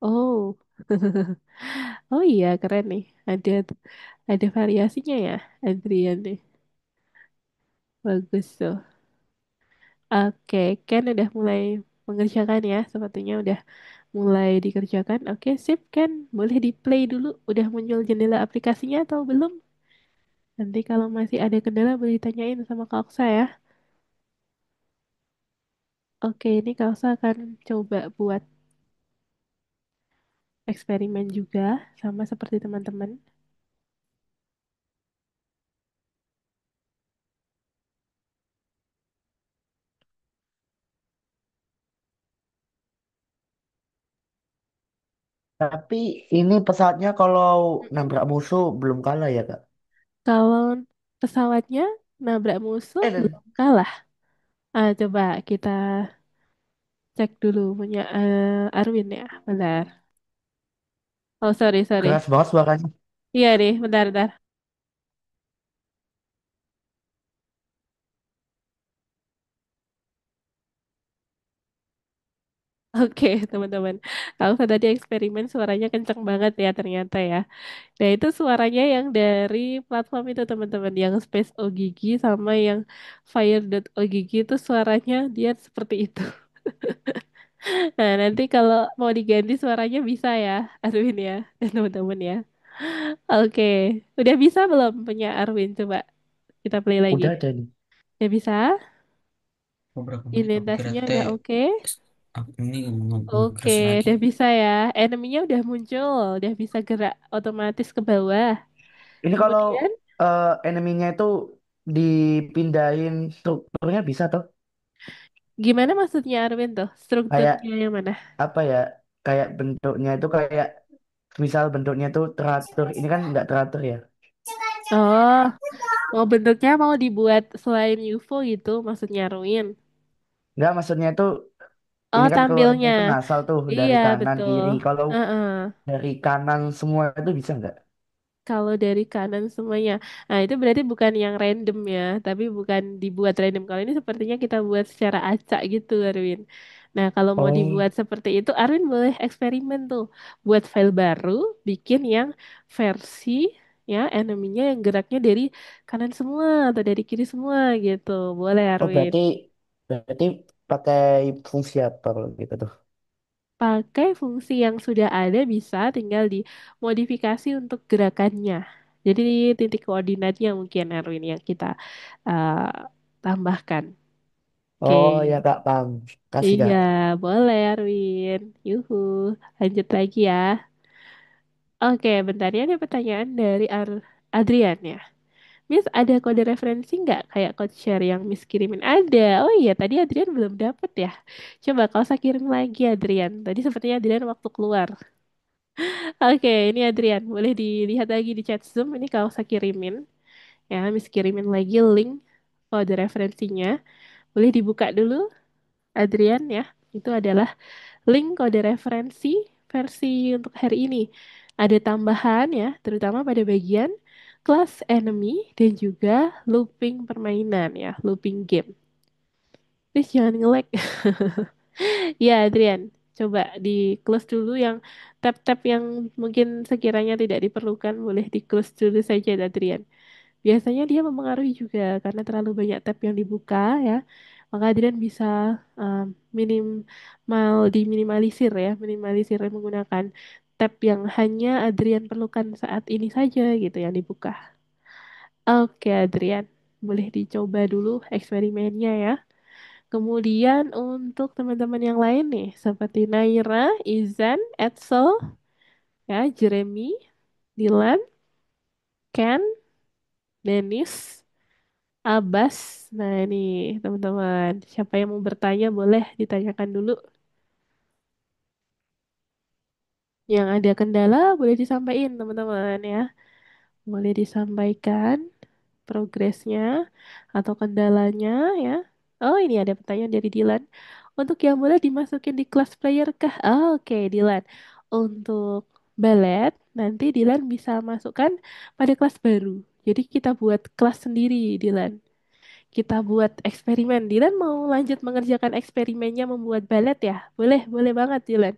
Oh, oh iya keren nih. Ada variasinya ya, Adrian nih. Bagus tuh. Oke, Ken udah mulai mengerjakan ya. Sepertinya udah mulai dikerjakan. Oke, sip Ken. Boleh di play dulu. Udah muncul jendela aplikasinya atau belum? Nanti kalau masih ada kendala boleh ditanyain sama Kak Oksa ya. Oke, ini Kausa akan coba buat eksperimen juga, sama seperti teman-teman. Tapi ini pesawatnya kalau Mm-mm. nabrak musuh belum kalah ya, Kak? Kalau pesawatnya nabrak musuh Eh, belum kalah. Coba kita cek dulu punya Arwin ya. Bentar. Oh, sorry, keras sorry. banget suaranya. Iya nih, bentar, bentar. Oke, teman-teman. Kalau tadi eksperimen suaranya kenceng banget ya ternyata ya. Nah, itu suaranya yang dari platform itu teman-teman. Yang Space OGG sama yang Fire.ogg itu suaranya dia seperti itu. Nah, nanti kalau mau diganti suaranya bisa ya, Arwin ya, dan teman-teman ya. Oke, udah bisa belum punya Arwin? Coba kita play lagi. Udah ada nih. Udah bisa? Beberapa menit aku kira Indentasinya udah teh oke? aku ini Oke, ngegas lagi. udah bisa ya. Enemy-nya udah muncul, udah bisa gerak otomatis ke bawah. Ini kalau Kemudian, eneminya itu dipindahin strukturnya bisa tuh. gimana maksudnya Arwin tuh? Kayak Strukturnya yang mana? apa ya? Kayak bentuknya itu kayak misal bentuknya itu teratur. Ini kan nggak teratur ya. Oh, mau bentuknya mau dibuat selain UFO gitu, maksudnya Arwin. Nggak, maksudnya itu Oh, ini kan keluarnya tampilnya. itu ngasal tuh dari Iya, kanan betul. kiri. Kalau Heeh. dari kanan semua itu bisa nggak? Kalau dari kanan semuanya. Nah, itu berarti bukan yang random ya, tapi bukan dibuat random. Kalau ini sepertinya kita buat secara acak gitu, Arwin. Nah, kalau mau Oh, dibuat seperti itu, Arwin boleh eksperimen tuh. Buat file baru, bikin yang versi ya enemy-nya yang geraknya dari kanan semua atau dari kiri semua gitu. Boleh, oh, Arwin. berarti pakai fungsi apa kalau gitu tuh? Pakai fungsi yang sudah ada bisa tinggal dimodifikasi untuk gerakannya. Jadi titik koordinatnya mungkin Erwin yang kita uh, tambahkan. Oke. Oh ya Kak, paham. Kasih Iya, Kak. boleh Erwin. Yuhu. Lanjut lagi ya. Oke, bentar ya ada pertanyaan dari Adrian ya. Miss, ada kode referensi nggak kayak code share yang Miss kirimin? Ada. Oh iya, tadi Adrian belum dapet ya. Coba kau saya kirim lagi Adrian. Tadi sepertinya Adrian waktu keluar. Oke, ini Adrian. Boleh dilihat lagi di chat Zoom. Ini kalau saya kirimin. Ya, Miss kirimin lagi link kode referensinya. Boleh dibuka dulu, Adrian ya. Itu adalah link kode referensi versi untuk hari ini. Ada tambahan ya, terutama pada bagian kelas enemy dan juga looping permainan ya, looping game. Please jangan nge-lag. Ya, Adrian, coba di close dulu yang tab-tab yang mungkin sekiranya tidak diperlukan, boleh di close dulu saja, Adrian. Biasanya dia mempengaruhi juga karena terlalu banyak tab yang dibuka ya. Maka Adrian bisa um, minimal diminimalisir ya, minimalisir menggunakan tab yang hanya Adrian perlukan saat ini saja gitu yang dibuka. Oke, Adrian, boleh dicoba dulu eksperimennya ya. Kemudian untuk teman-teman yang lain nih, seperti Naira, Izan, Edsel, ya, Jeremy, Dilan, Ken, Dennis, Abbas. Nah ini teman-teman, siapa yang mau bertanya boleh ditanyakan dulu. Yang ada kendala boleh disampaikan teman-teman ya. Boleh disampaikan progresnya atau kendalanya ya. Oh, ini ada pertanyaan dari Dilan. Untuk yang boleh dimasukin di kelas player kah? Oh, oke, Dilan. Untuk ballet, nanti Dilan bisa masukkan pada kelas baru. Jadi kita buat kelas sendiri, Dilan. Kita buat eksperimen. Dilan mau lanjut mengerjakan eksperimennya membuat ballet ya? Boleh, boleh banget Dilan.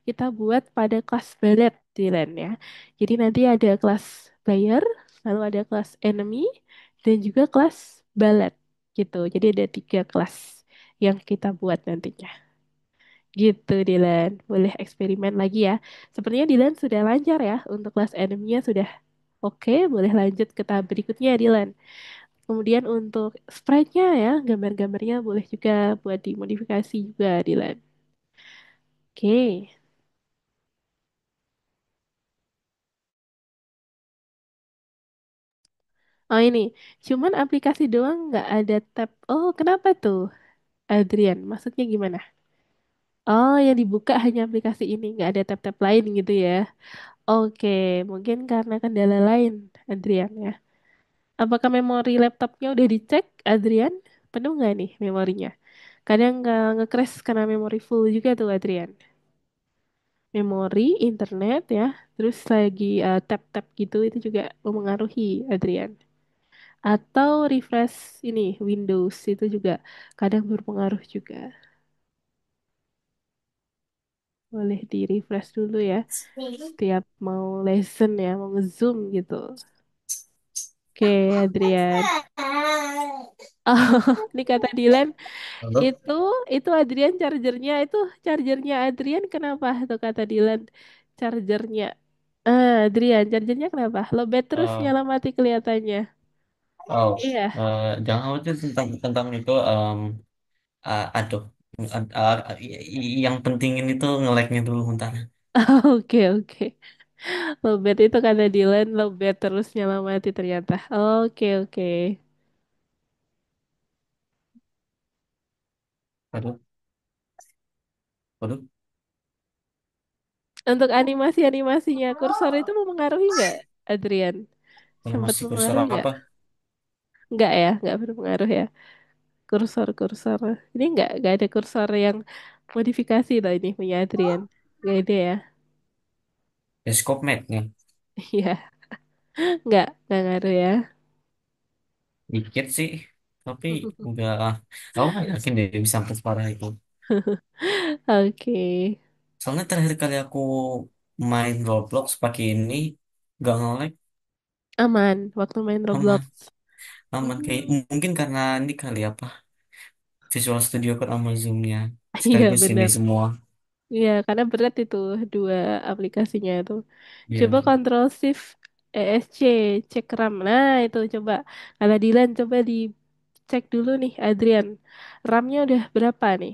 Kita buat pada kelas ballet Dilan ya. Jadi nanti ada kelas player, lalu ada kelas enemy, dan juga kelas ballet gitu. Jadi ada 3 kelas yang kita buat nantinya. Gitu Dilan. Boleh eksperimen lagi ya. Sepertinya Dilan sudah lancar ya untuk kelas enemy-nya sudah oke. Boleh lanjut ke tahap berikutnya Dilan. Kemudian untuk sprite-nya ya, gambar-gambarnya boleh juga buat dimodifikasi juga, Dilan. Oke. Oh ini, cuman aplikasi doang nggak ada tab. Oh, kenapa tuh, Adrian? Maksudnya gimana? Oh, yang dibuka hanya aplikasi ini, nggak ada tab-tab lain gitu ya. Oke, mungkin karena kendala lain, Adrian ya. Apakah memori laptopnya udah dicek, Adrian? Penuh nggak nih memorinya? Kadang nggak nge-crash karena memori full juga tuh, Adrian. Memori, internet ya, terus lagi tab-tab gitu, itu juga memengaruhi, Adrian. Atau refresh ini, Windows, itu juga kadang berpengaruh juga. Boleh di-refresh dulu ya, setiap mau lesson ya, mau nge-zoom gitu. Oke, Adrian. Oh, ini kata Dilan, Halo? itu itu Adrian chargernya Adrian kenapa tuh kata Dilan chargernya. Adrian chargernya kenapa? Lowbat terus Eh, nyala mati kelihatannya. oh, Iya. jangan khawatir tentang itu. Aduh, yang pentingin itu nge-lag-nya dulu bentar. Oke, oke. Lowbat itu kata Dilan lowbat terus nyala mati ternyata. Oke, oke. Aduh, aduh, Untuk animasi-animasinya kursor itu mempengaruhi nggak, Adrian? Sempat animasi kursor mempengaruhi nggak? apa? Nggak ya, nggak berpengaruh ya. Kursor-kursor. Ini nggak ada kursor yang modifikasi loh ini punya Adrian. Nggak ada ya. Bioskop nya Iya, nggak ngaruh ya. dikit sih, tapi udah, aku nggak yakin deh bisa sampai separah itu. Oke, Soalnya terakhir kali aku main Roblox pakai ini, gak nge-lag, aman waktu main Roblox. aman, aman. Kayak Hmm, mungkin karena ini kali apa, Visual Studio Code sama Zoom-nya iya sekaligus ini benar. semua. Iya, karena berat itu dua aplikasinya itu. Iya, Coba Control Shift ESC cek RAM. Nah, itu coba. Kalau Dilan coba dicek dulu nih Adrian. RAM-nya udah berapa nih?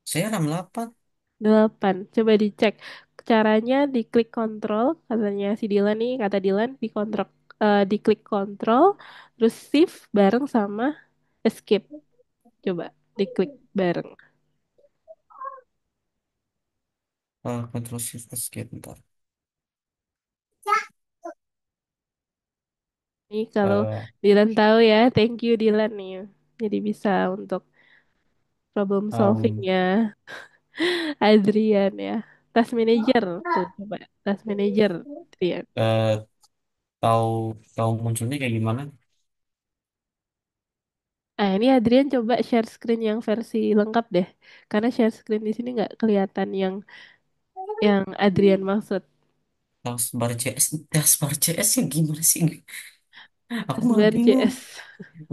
saya RAM 8. 8. Coba dicek. Caranya diklik kontrol, katanya si Dilan nih, kata Dilan dikontrol diklik kontrol, terus shift bareng sama escape. Coba diklik bareng. Control Shift Escape bentar. Nih kalau Eh, Dilan tahu ya, thank you Dilan nih. Jadi bisa untuk problem um, solvingnya Adrian ya. Task manager tuh coba task manager Adrian. eh, tahu tahu munculnya kayak gimana? Ini Adrian coba share screen yang versi lengkap deh. Karena share screen di sini nggak kelihatan yang Adrian maksud. Taskbar CS, Taskbar CS ya gimana sih? Aku malah Taskbar bingung. CS.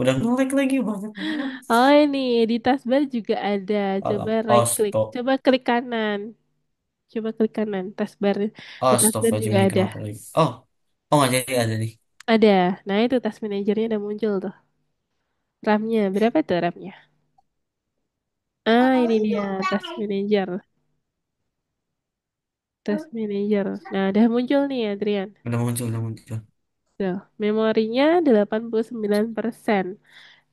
Udah nge-lag lagi banyak banget. Oh ini di taskbar juga ada. Coba right click. Stop. Coba klik kanan. Coba klik kanan. Taskbar di taskbar juga Astagfirullahaladzim, ini ada. kenapa lagi? Oh nggak jadi ada nih. Ada. Nah itu task manajernya udah muncul tuh. RAM-nya berapa tuh RAM-nya? Ini dia task manager. Task manager. Nah udah muncul nih Adrian. Udah muncul. Tuh, memorinya 89%.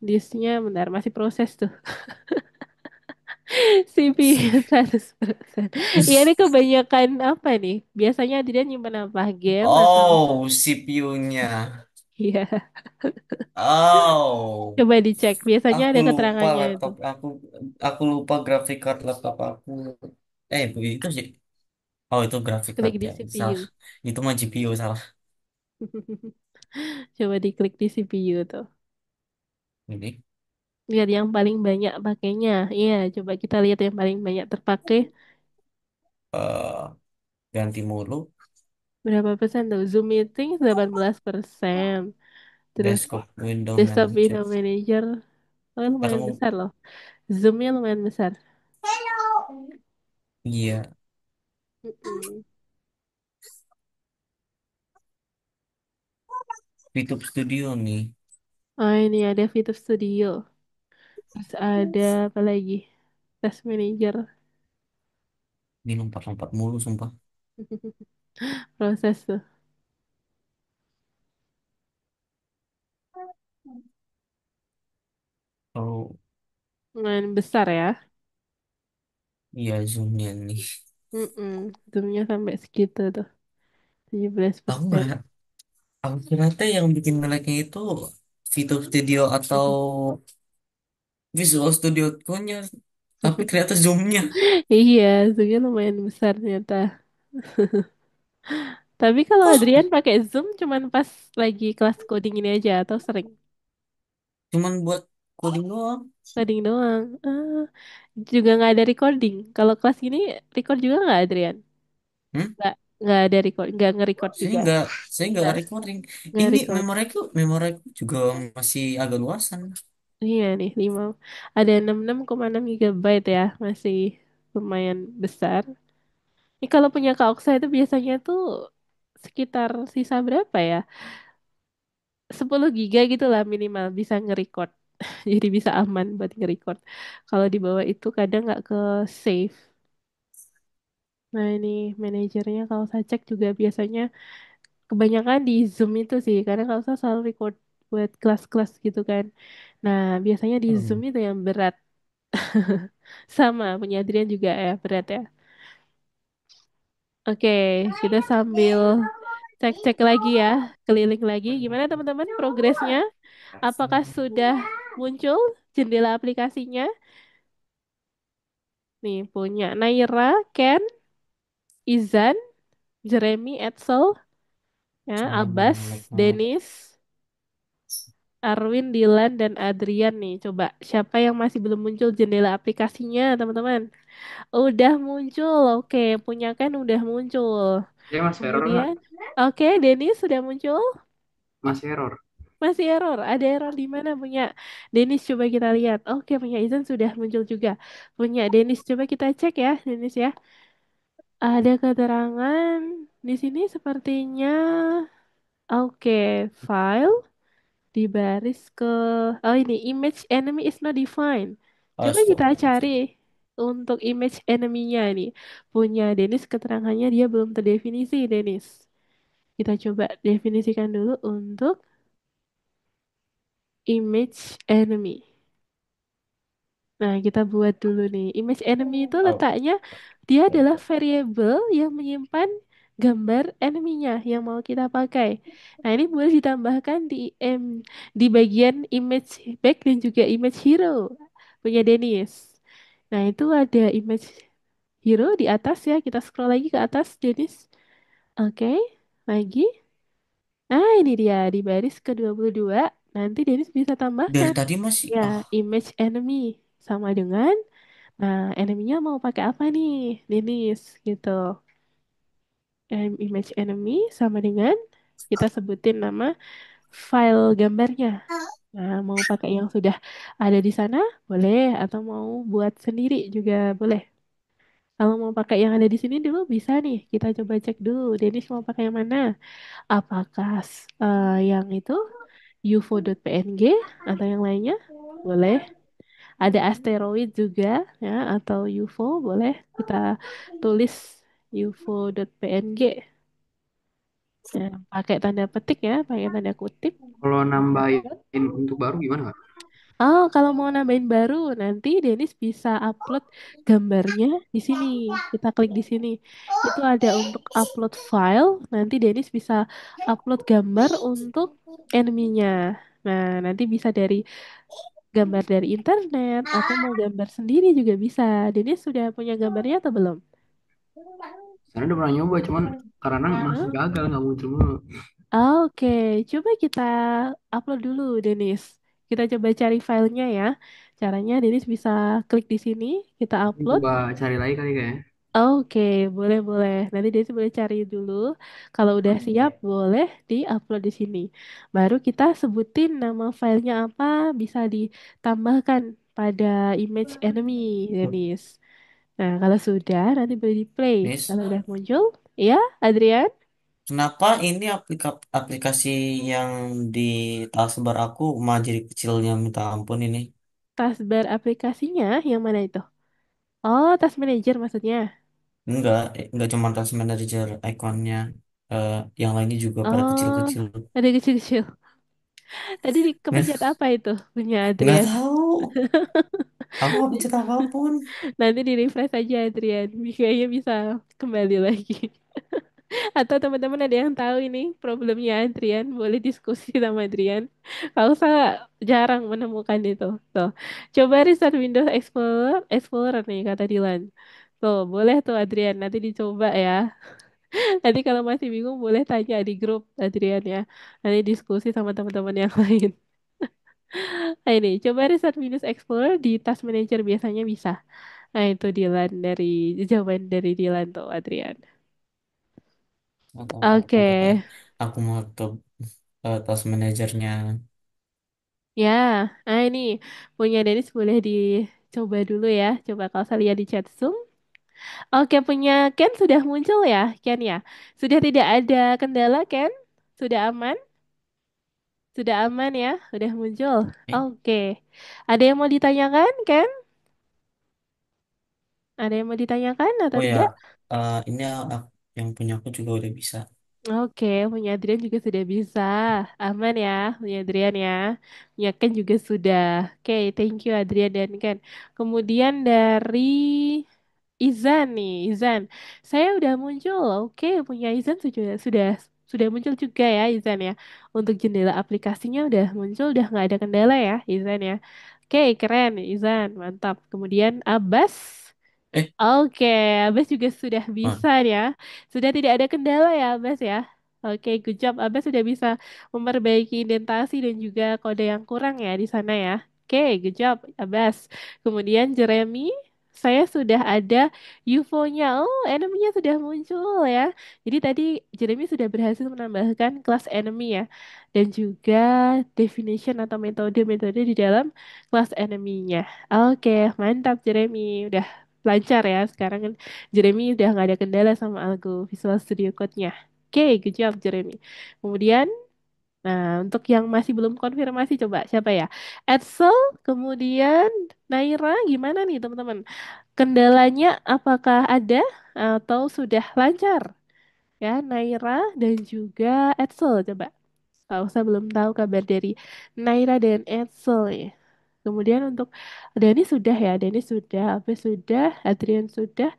Disknya bentar masih proses tuh. CPU 100%. Iya ini kebanyakan apa nih? Biasanya dia nyimpan apa? Game atau Oh, CPU-nya. iya. Oh, Coba dicek. Biasanya aku ada lupa keterangannya itu. laptop aku. Aku lupa grafik card laptop aku. Itu sih. Oh, itu grafik card Klik di ya. Salah. CPU. Itu mah GPU salah. Coba diklik di CPU tuh. Ini. Lihat yang paling banyak pakainya. Iya, coba kita lihat yang paling banyak terpakai. eh Ganti mulu. Berapa persen tuh? Zoom meeting 18%. Terus Desktop Window desktop Manager. window manager. Oh, lumayan Atau besar loh. Zoomnya lumayan besar. iya, Mm-mm. YouTube Studio nih. Oh, ini ada Visual Studio. Terus ada apa lagi? Task Manager. Ini lompat-lompat mulu sumpah. Proses tuh. Oh Lumayan besar ya. iya zoomnya nih. Mm-mm. Zoomnya sampai segitu tuh. Aku 17%. nggak, aku kira teh yang bikin ngeleknya itu Visual Studio atau Visual Studio Code-nya, tapi ternyata zoomnya. Iya, zoomnya lumayan besar ternyata. Tapi kalau Adrian pakai Zoom cuman pas lagi kelas coding ini aja atau sering Cuman buat coding doang. coding doang. Juga nggak ada recording. Kalau kelas ini record juga nggak Adrian? Hmm? Nggak ada record, nggak nge-record Saya juga. nggak, saya nggak Nggak recording. Ini nge-record. memoriku juga masih agak luasan. Iya nih, 5. Ada 66,6 GB ya, masih lumayan besar. Ini kalau punya Kak Oksa itu biasanya tuh sekitar sisa berapa ya? 10 GB gitu lah minimal bisa nge-record. Jadi bisa aman buat nge-record. Kalau di bawah itu kadang nggak ke save. Nah ini manajernya kalau saya cek juga biasanya kebanyakan di Zoom itu sih. Karena kalau saya selalu record buat kelas-kelas gitu kan. Nah biasanya di Zoom Hmm. itu yang berat. Sama punya Adrian juga ya berat ya. Oke, kita sambil cek-cek lagi ya, keliling lagi. Gimana teman-teman progresnya? Apakah sudah muncul jendela aplikasinya? Nih punya Naira, Ken, Izan, Jeremy, Edsel, ya, Sama Abbas, like-nya. Dennis, Arwin, Dilan, dan Adrian nih. Coba siapa yang masih belum muncul jendela aplikasinya, teman-teman? Udah muncul, oke. Punya Ken udah muncul. Dia masih error nggak? Kemudian, oke, Dennis sudah muncul. Masih error. Masih error. Ada error di mana punya Dennis? Coba kita lihat. Oke, punya Izan sudah muncul juga. Punya Dennis, coba kita cek ya, Dennis ya. Ada keterangan di sini sepertinya. Oke, file di baris ke. Oh ini image enemy is not defined. Coba kita cari Astagfirullahaladzim. untuk image enemy-nya ini. Punya Dennis keterangannya dia belum terdefinisi, Dennis. Kita coba definisikan dulu untuk image enemy. Nah, kita buat dulu nih. Image enemy itu Oh, letaknya dia adalah variabel yang menyimpan gambar enemy-nya yang mau kita pakai. Nah, ini boleh ditambahkan di bagian image back dan juga image hero punya Dennis. Nah, itu ada image hero di atas ya. Kita scroll lagi ke atas, Dennis. Oke, lagi. Nah, ini dia di baris ke-22. Nanti Dennis bisa dari tambahkan tadi masih ya image enemy sama dengan nah, enemy-nya mau pakai apa nih? Linis gitu. Image enemy sama dengan kita sebutin nama file gambarnya. Nah, mau pakai yang sudah ada di sana boleh atau mau buat sendiri juga boleh. Kalau mau pakai yang ada di sini dulu bisa nih. Kita coba cek dulu. Denis mau pakai yang mana? Apakah yang itu UFO.png atau yang lainnya? Boleh. Ada asteroid juga ya atau UFO boleh kita tulis UFO.png ya, pakai tanda petik ya, pakai tanda kutip. Kalau nambahin untuk baru gimana Kak? Oh, kalau mau nambahin baru nanti Denis bisa upload gambarnya di sini. Kita klik di sini. Itu ada untuk upload file. Nanti Denis bisa upload gambar untuk enemy-nya. Nah, nanti bisa dari gambar dari internet atau mau gambar sendiri juga bisa. Denis sudah punya gambarnya atau belum? Saya udah pernah nyoba cuman karena masih Hah? gagal nggak muncul mulu. Oke, coba kita upload dulu, Denis. Kita coba cari filenya ya. Caranya Denis bisa klik di sini, kita Ini upload. coba cari lagi kali kayaknya. Oke, boleh boleh. Nanti Denis boleh cari dulu. Kalau udah siap, boleh di-upload di sini. Baru kita sebutin nama filenya apa, bisa ditambahkan pada image enemy, Denis. Nah, kalau sudah, nanti boleh di-play. Nis, Kalau udah muncul, ya, Adrian? Kenapa ini aplikasi yang di taskbar aku malah jadi kecilnya minta ampun ini? Taskbar aplikasinya yang mana itu? Oh, task manager maksudnya. Enggak cuma task manager ikonnya, eh, yang lainnya juga pada Oh, kecil-kecil. ada kecil-kecil. Tadi kepencet Nggak, apa itu punya nggak Adrian? tahu. Aku nggak pencet apapun. Nanti di refresh aja Adrian. Kayaknya bisa kembali lagi. Atau teman-teman ada yang tahu ini problemnya Adrian, boleh diskusi sama Adrian. Kalau saya jarang menemukan itu. Tuh. Coba restart Windows Explorer, Explorer nih kata Dilan. Tuh, boleh tuh Adrian, nanti dicoba ya. Nanti kalau masih bingung boleh tanya di grup Adrian ya. Nanti diskusi sama teman-teman yang lain. Nah ini, coba restart Windows Explorer di Task Manager biasanya bisa. Nah itu Dilan dari jawaban dari Dilan tuh Adrian. Nggak tahu. Oke. Bentar ya. Aku mau ke task manajernya. Ya, nah ini punya Denis boleh dicoba dulu ya. Coba kalau saya lihat di chat Zoom. Oke, punya Ken sudah muncul ya, Ken ya. Sudah tidak ada kendala, Ken? Sudah aman? Sudah aman ya? Sudah muncul. Eh, Oke. Ada yang mau ditanyakan, Ken? Ada yang mau ditanyakan atau oh ya, tidak? ini yang punya aku juga udah bisa. Oke, punya Adrian juga sudah bisa. Aman ya, punya Adrian ya. Punya Ken juga sudah. Oke, thank you Adrian dan Ken. Kemudian dari Izan nih, Izan. Saya udah muncul. Oke, punya Izan sudah muncul juga ya Izan ya. Untuk jendela aplikasinya udah muncul, udah nggak ada kendala ya Izan ya. Oke, keren Izan, mantap. Kemudian Abbas. Eh, Oke, Abbas juga sudah ah, bisa ya. Sudah tidak ada kendala ya Abbas ya. Oke, good job. Abbas sudah bisa memperbaiki indentasi dan juga kode yang kurang ya di sana ya. Oke, good job Abbas. Kemudian Jeremy, saya sudah ada UFO-nya. Oh, enemy-nya sudah muncul ya. Jadi tadi Jeremy sudah berhasil menambahkan kelas enemy ya. Dan juga definition atau metode-metode di dalam kelas enemy-nya. Oke, mantap Jeremy. Udah lancar ya. Sekarang kan Jeremy udah nggak ada kendala sama algo Visual Studio Code-nya. Oke, good job Jeremy. Kemudian, nah untuk yang masih belum konfirmasi coba siapa ya? Edsel, kemudian Naira, gimana nih teman-teman? Kendalanya apakah ada atau sudah lancar? Ya, Naira dan juga Edsel coba. Kalau saya belum tahu kabar dari Naira dan Edsel ya. Kemudian untuk Dani sudah ya, Dani sudah, apa sudah, Adrian sudah.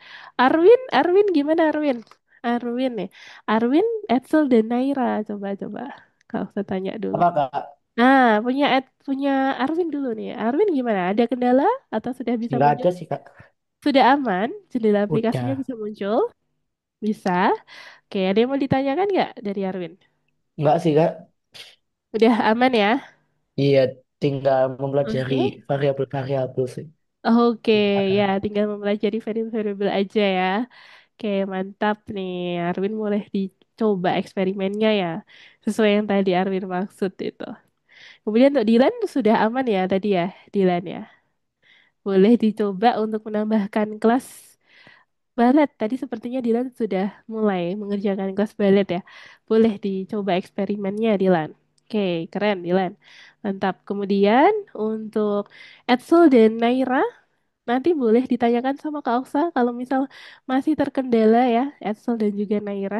Arwin gimana Arwin? Arwin nih. Arwin, Edsel dan Naira coba. Kalau saya tanya dulu. Apa Kak? Nah, punya Arwin dulu nih. Arwin gimana? Ada kendala atau sudah bisa Nggak muncul? ada sih Kak. Sudah aman? Jendela aplikasinya Udah. bisa muncul? Bisa. Oke, ada yang mau ditanyakan nggak dari Arwin? Nggak sih Kak. Udah aman ya? Iya, tinggal mempelajari Oke. variabel-variabel sih. Oke, ya Gimana? tinggal mempelajari variabel aja ya. Oke, mantap nih. Arwin boleh dicoba eksperimennya ya. Sesuai yang tadi Arwin maksud itu. Kemudian untuk Dilan sudah aman ya tadi ya, Dilan ya. Boleh dicoba untuk menambahkan kelas balet. Tadi sepertinya Dilan sudah mulai mengerjakan kelas balet ya. Boleh dicoba eksperimennya Dilan. Oke, keren Dilan. Mantap. Kemudian untuk Edsel dan Naira nanti boleh ditanyakan sama Kak Oksa kalau misal masih terkendala ya, Edsel dan juga Naira.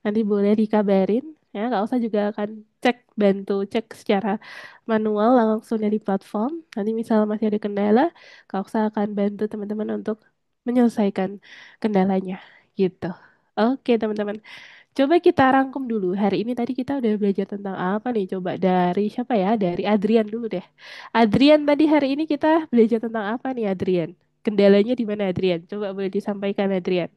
Nanti boleh dikabarin ya. Kak Oksa juga akan bantu cek secara manual langsung dari platform. Nanti misal masih ada kendala, Kak Oksa akan bantu teman-teman untuk menyelesaikan kendalanya gitu. Oke, teman-teman. Coba kita rangkum dulu. Hari ini tadi kita udah belajar tentang apa nih? Coba dari siapa ya? Dari Adrian dulu deh. Adrian tadi hari ini kita belajar tentang apa nih Adrian? Kendalanya di mana Adrian? Coba boleh disampaikan Adrian.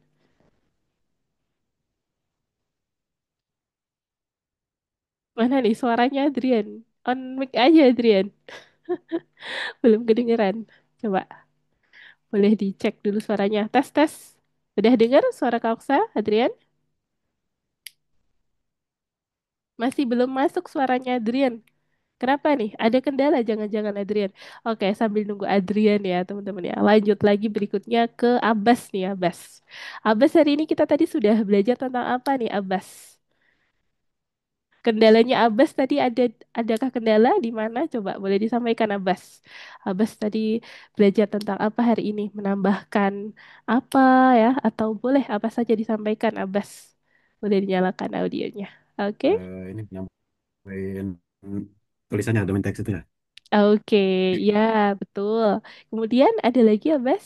Mana nih suaranya Adrian? On mic aja Adrian. Belum kedengeran. Coba boleh dicek dulu suaranya. Tes tes. Udah dengar suara Kaksa Adrian? Masih belum masuk suaranya Adrian. Kenapa nih? Ada kendala jangan-jangan Adrian. Oke, sambil nunggu Adrian ya teman-teman ya. Lanjut lagi berikutnya ke Abbas nih Abbas. Abbas hari ini kita tadi sudah belajar tentang apa nih Abbas? Kendalanya Abbas tadi adakah kendala di mana? Coba boleh disampaikan Abbas. Abbas tadi belajar tentang apa hari ini? Menambahkan apa ya? Atau boleh apa saja disampaikan Abbas? Boleh dinyalakan audionya. Oke. Ini nyampein tulisannya domain teks itu ya. Oke, ya betul. Kemudian ada lagi Abbas?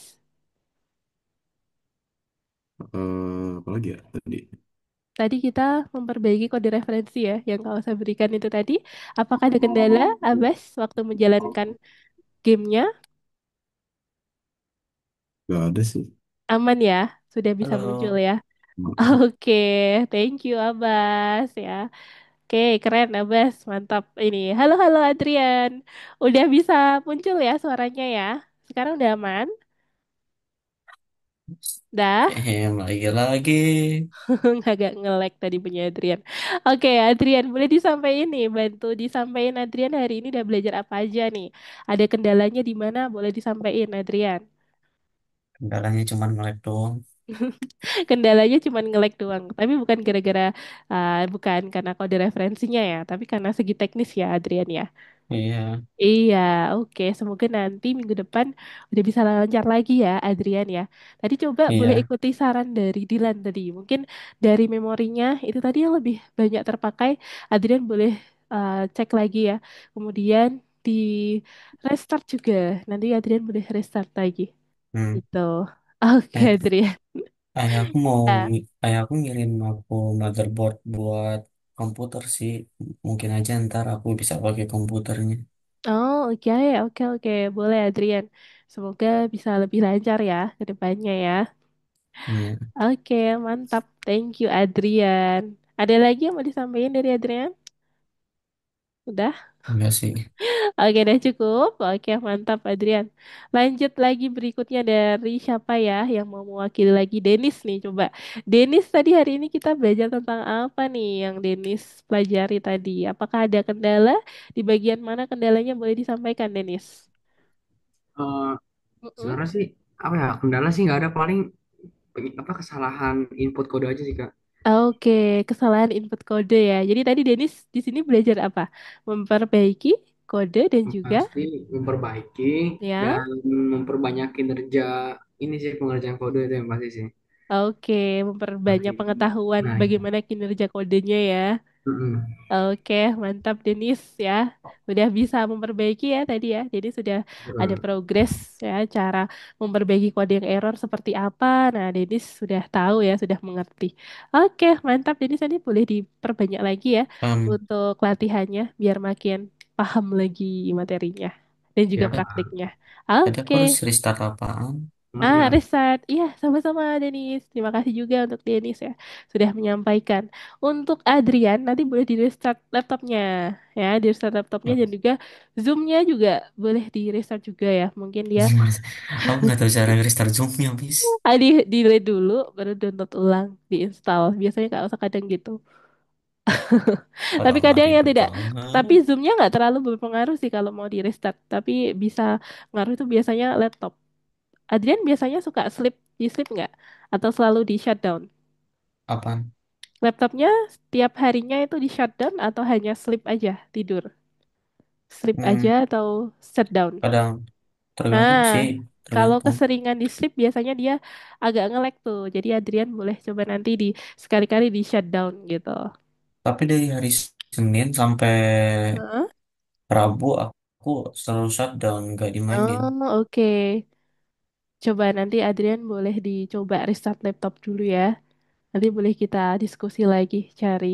Apa lagi ya tadi? Tadi kita memperbaiki kode referensi ya, yang kau saya berikan itu tadi. Apakah ada kendala, Abbas, waktu menjalankan gamenya? Gak ada sih. Aman ya? Sudah bisa muncul Halo. ya? Oke, thank you Abbas ya. Oke, keren Abbas, mantap ini. Halo, halo Adrian. Udah bisa muncul ya suaranya ya? Sekarang udah aman? Dah? Lagi-lagi. Agak nge-lag tadi punya Adrian. Oke, Adrian, boleh disampaikan nih, bantu disampaikan Adrian hari ini udah belajar apa aja nih? Ada kendalanya di mana? Boleh disampaikan Adrian. Kendalanya cuma nge-lag doang. Kendalanya cuma nge-lag doang, tapi bukan gara-gara bukan karena kode referensinya ya, tapi karena segi teknis ya Adrian ya. Iya, Iya, oke. Semoga nanti minggu depan udah bisa lancar lagi ya, Adrian ya. Tadi coba boleh iya. ikuti saran dari Dilan tadi. Mungkin dari memorinya itu tadi yang lebih banyak terpakai, Adrian boleh cek lagi ya. Kemudian di restart juga. Nanti Adrian boleh restart lagi. Hmm. Gitu. Oke, Eh, Adrian. ayahku mau, Ya. ayahku ngirim aku motherboard buat komputer sih. Mungkin aja ntar aku bisa pakai komputernya. Oh, oke, oke, oke. Boleh, Adrian. Semoga bisa lebih lancar ya ke depannya ya. Iya, Oke, mantap. Thank you, Adrian. Ada lagi yang mau disampaikan dari Adrian? Udah? enggak sih. Oke, udah cukup. Oke, mantap, Adrian. Lanjut lagi berikutnya dari siapa ya yang mau mewakili lagi? Denis nih, coba. Denis, tadi hari ini kita belajar tentang apa nih yang Denis pelajari tadi? Apakah ada kendala? Di bagian mana kendalanya boleh disampaikan, Denis? Eh, Mm-mm. sebenarnya sih apa ya, kendala sih nggak ada, paling apa kesalahan input kode aja sih Kak. Oke, kesalahan input kode ya. Jadi tadi Denis di sini belajar apa? Memperbaiki kode dan juga Pasti memperbaiki ya. dan memperbanyak kinerja ini sih, pengerjaan kode itu yang pasti sih. Oke, memperbanyak Pasti. pengetahuan Nah, itu. bagaimana kinerja kodenya ya. Mm-mm. Oke, mantap Denis ya. Udah bisa memperbaiki ya tadi ya. Jadi sudah ada Betul. progres ya cara memperbaiki kode yang error seperti apa. Nah, Denis sudah tahu ya, sudah mengerti. Oke, mantap Denis, nanti boleh diperbanyak lagi ya untuk latihannya biar makin paham lagi materinya dan juga Ya Pak. praktiknya. Tadi aku Oke. harus restart apaan? Oh, ya. Restart. Iya, sama-sama Denis. Terima kasih juga untuk Denis ya sudah menyampaikan. Untuk Adrian nanti boleh di restart laptopnya ya, di restart laptopnya dan juga Zoom-nya juga boleh di restart juga ya. Mungkin dia Aku nggak tahu cara restart Zoom-nya, bis. di delete dulu baru download ulang, diinstal. Biasanya Kak Osa kadang gitu. Kalau Tapi nggak kadang yang ribet tidak. Tapi banget. Zoom-nya nggak terlalu berpengaruh sih kalau mau di restart. Tapi bisa ngaruh itu biasanya laptop. Adrian biasanya suka di sleep nggak? Atau selalu di shutdown? Apaan? Laptopnya setiap harinya itu di shutdown atau hanya sleep aja, tidur? Sleep aja Hmm, atau shutdown? kadang tergantung Nah, sih, kalau tergantung. keseringan di sleep biasanya dia agak nge-lag tuh. Jadi Adrian boleh coba nanti di sekali-kali di shutdown gitu. Tapi dari hari Senin sampai Heeh. Rabu aku selalu shutdown, nggak dimainin. Oh, oke. Coba nanti Adrian boleh dicoba restart laptop dulu ya. Nanti boleh kita diskusi lagi cari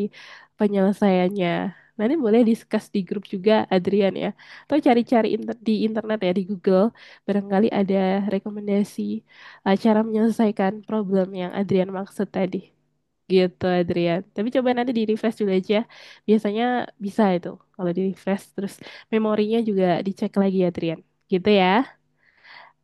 penyelesaiannya. Nanti boleh discuss di grup juga Adrian ya. Atau cari-cari di internet ya di Google. Barangkali ada rekomendasi cara menyelesaikan problem yang Adrian maksud tadi. Gitu Adrian. Tapi coba nanti di refresh dulu aja. Biasanya bisa itu. Kalau di refresh terus memorinya juga dicek lagi Adrian. Gitu ya.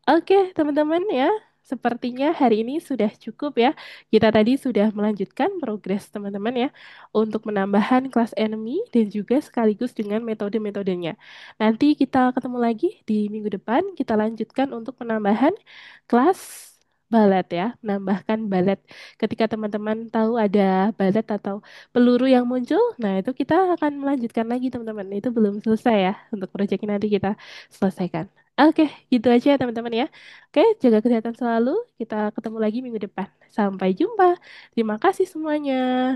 Oke, teman-teman ya. Sepertinya hari ini sudah cukup ya. Kita tadi sudah melanjutkan progres teman-teman ya untuk penambahan kelas enemy dan juga sekaligus dengan metode-metodenya. Nanti kita ketemu lagi di minggu depan. Kita lanjutkan untuk penambahan kelas balet ya, menambahkan balet. Ketika teman-teman tahu ada balet atau peluru yang muncul, nah itu kita akan melanjutkan lagi teman-teman. Itu belum selesai ya untuk proyek ini nanti kita selesaikan. Oke, gitu aja ya teman-teman ya. Oke, jaga kesehatan selalu. Kita ketemu lagi minggu depan. Sampai jumpa. Terima kasih semuanya.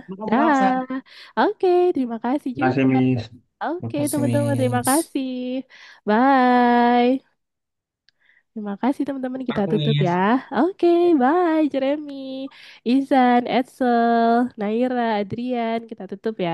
Makasih Kak Aksa. Dah. Oke, terima kasih Makasih, juga. Miss. Oke, Makasih, teman-teman, terima Miss. kasih. Bye. Terima kasih teman-teman kita Aku, tutup ya. Miss. Oke, bye Jeremy, Izan, Edsel, Naira, Adrian, kita tutup ya.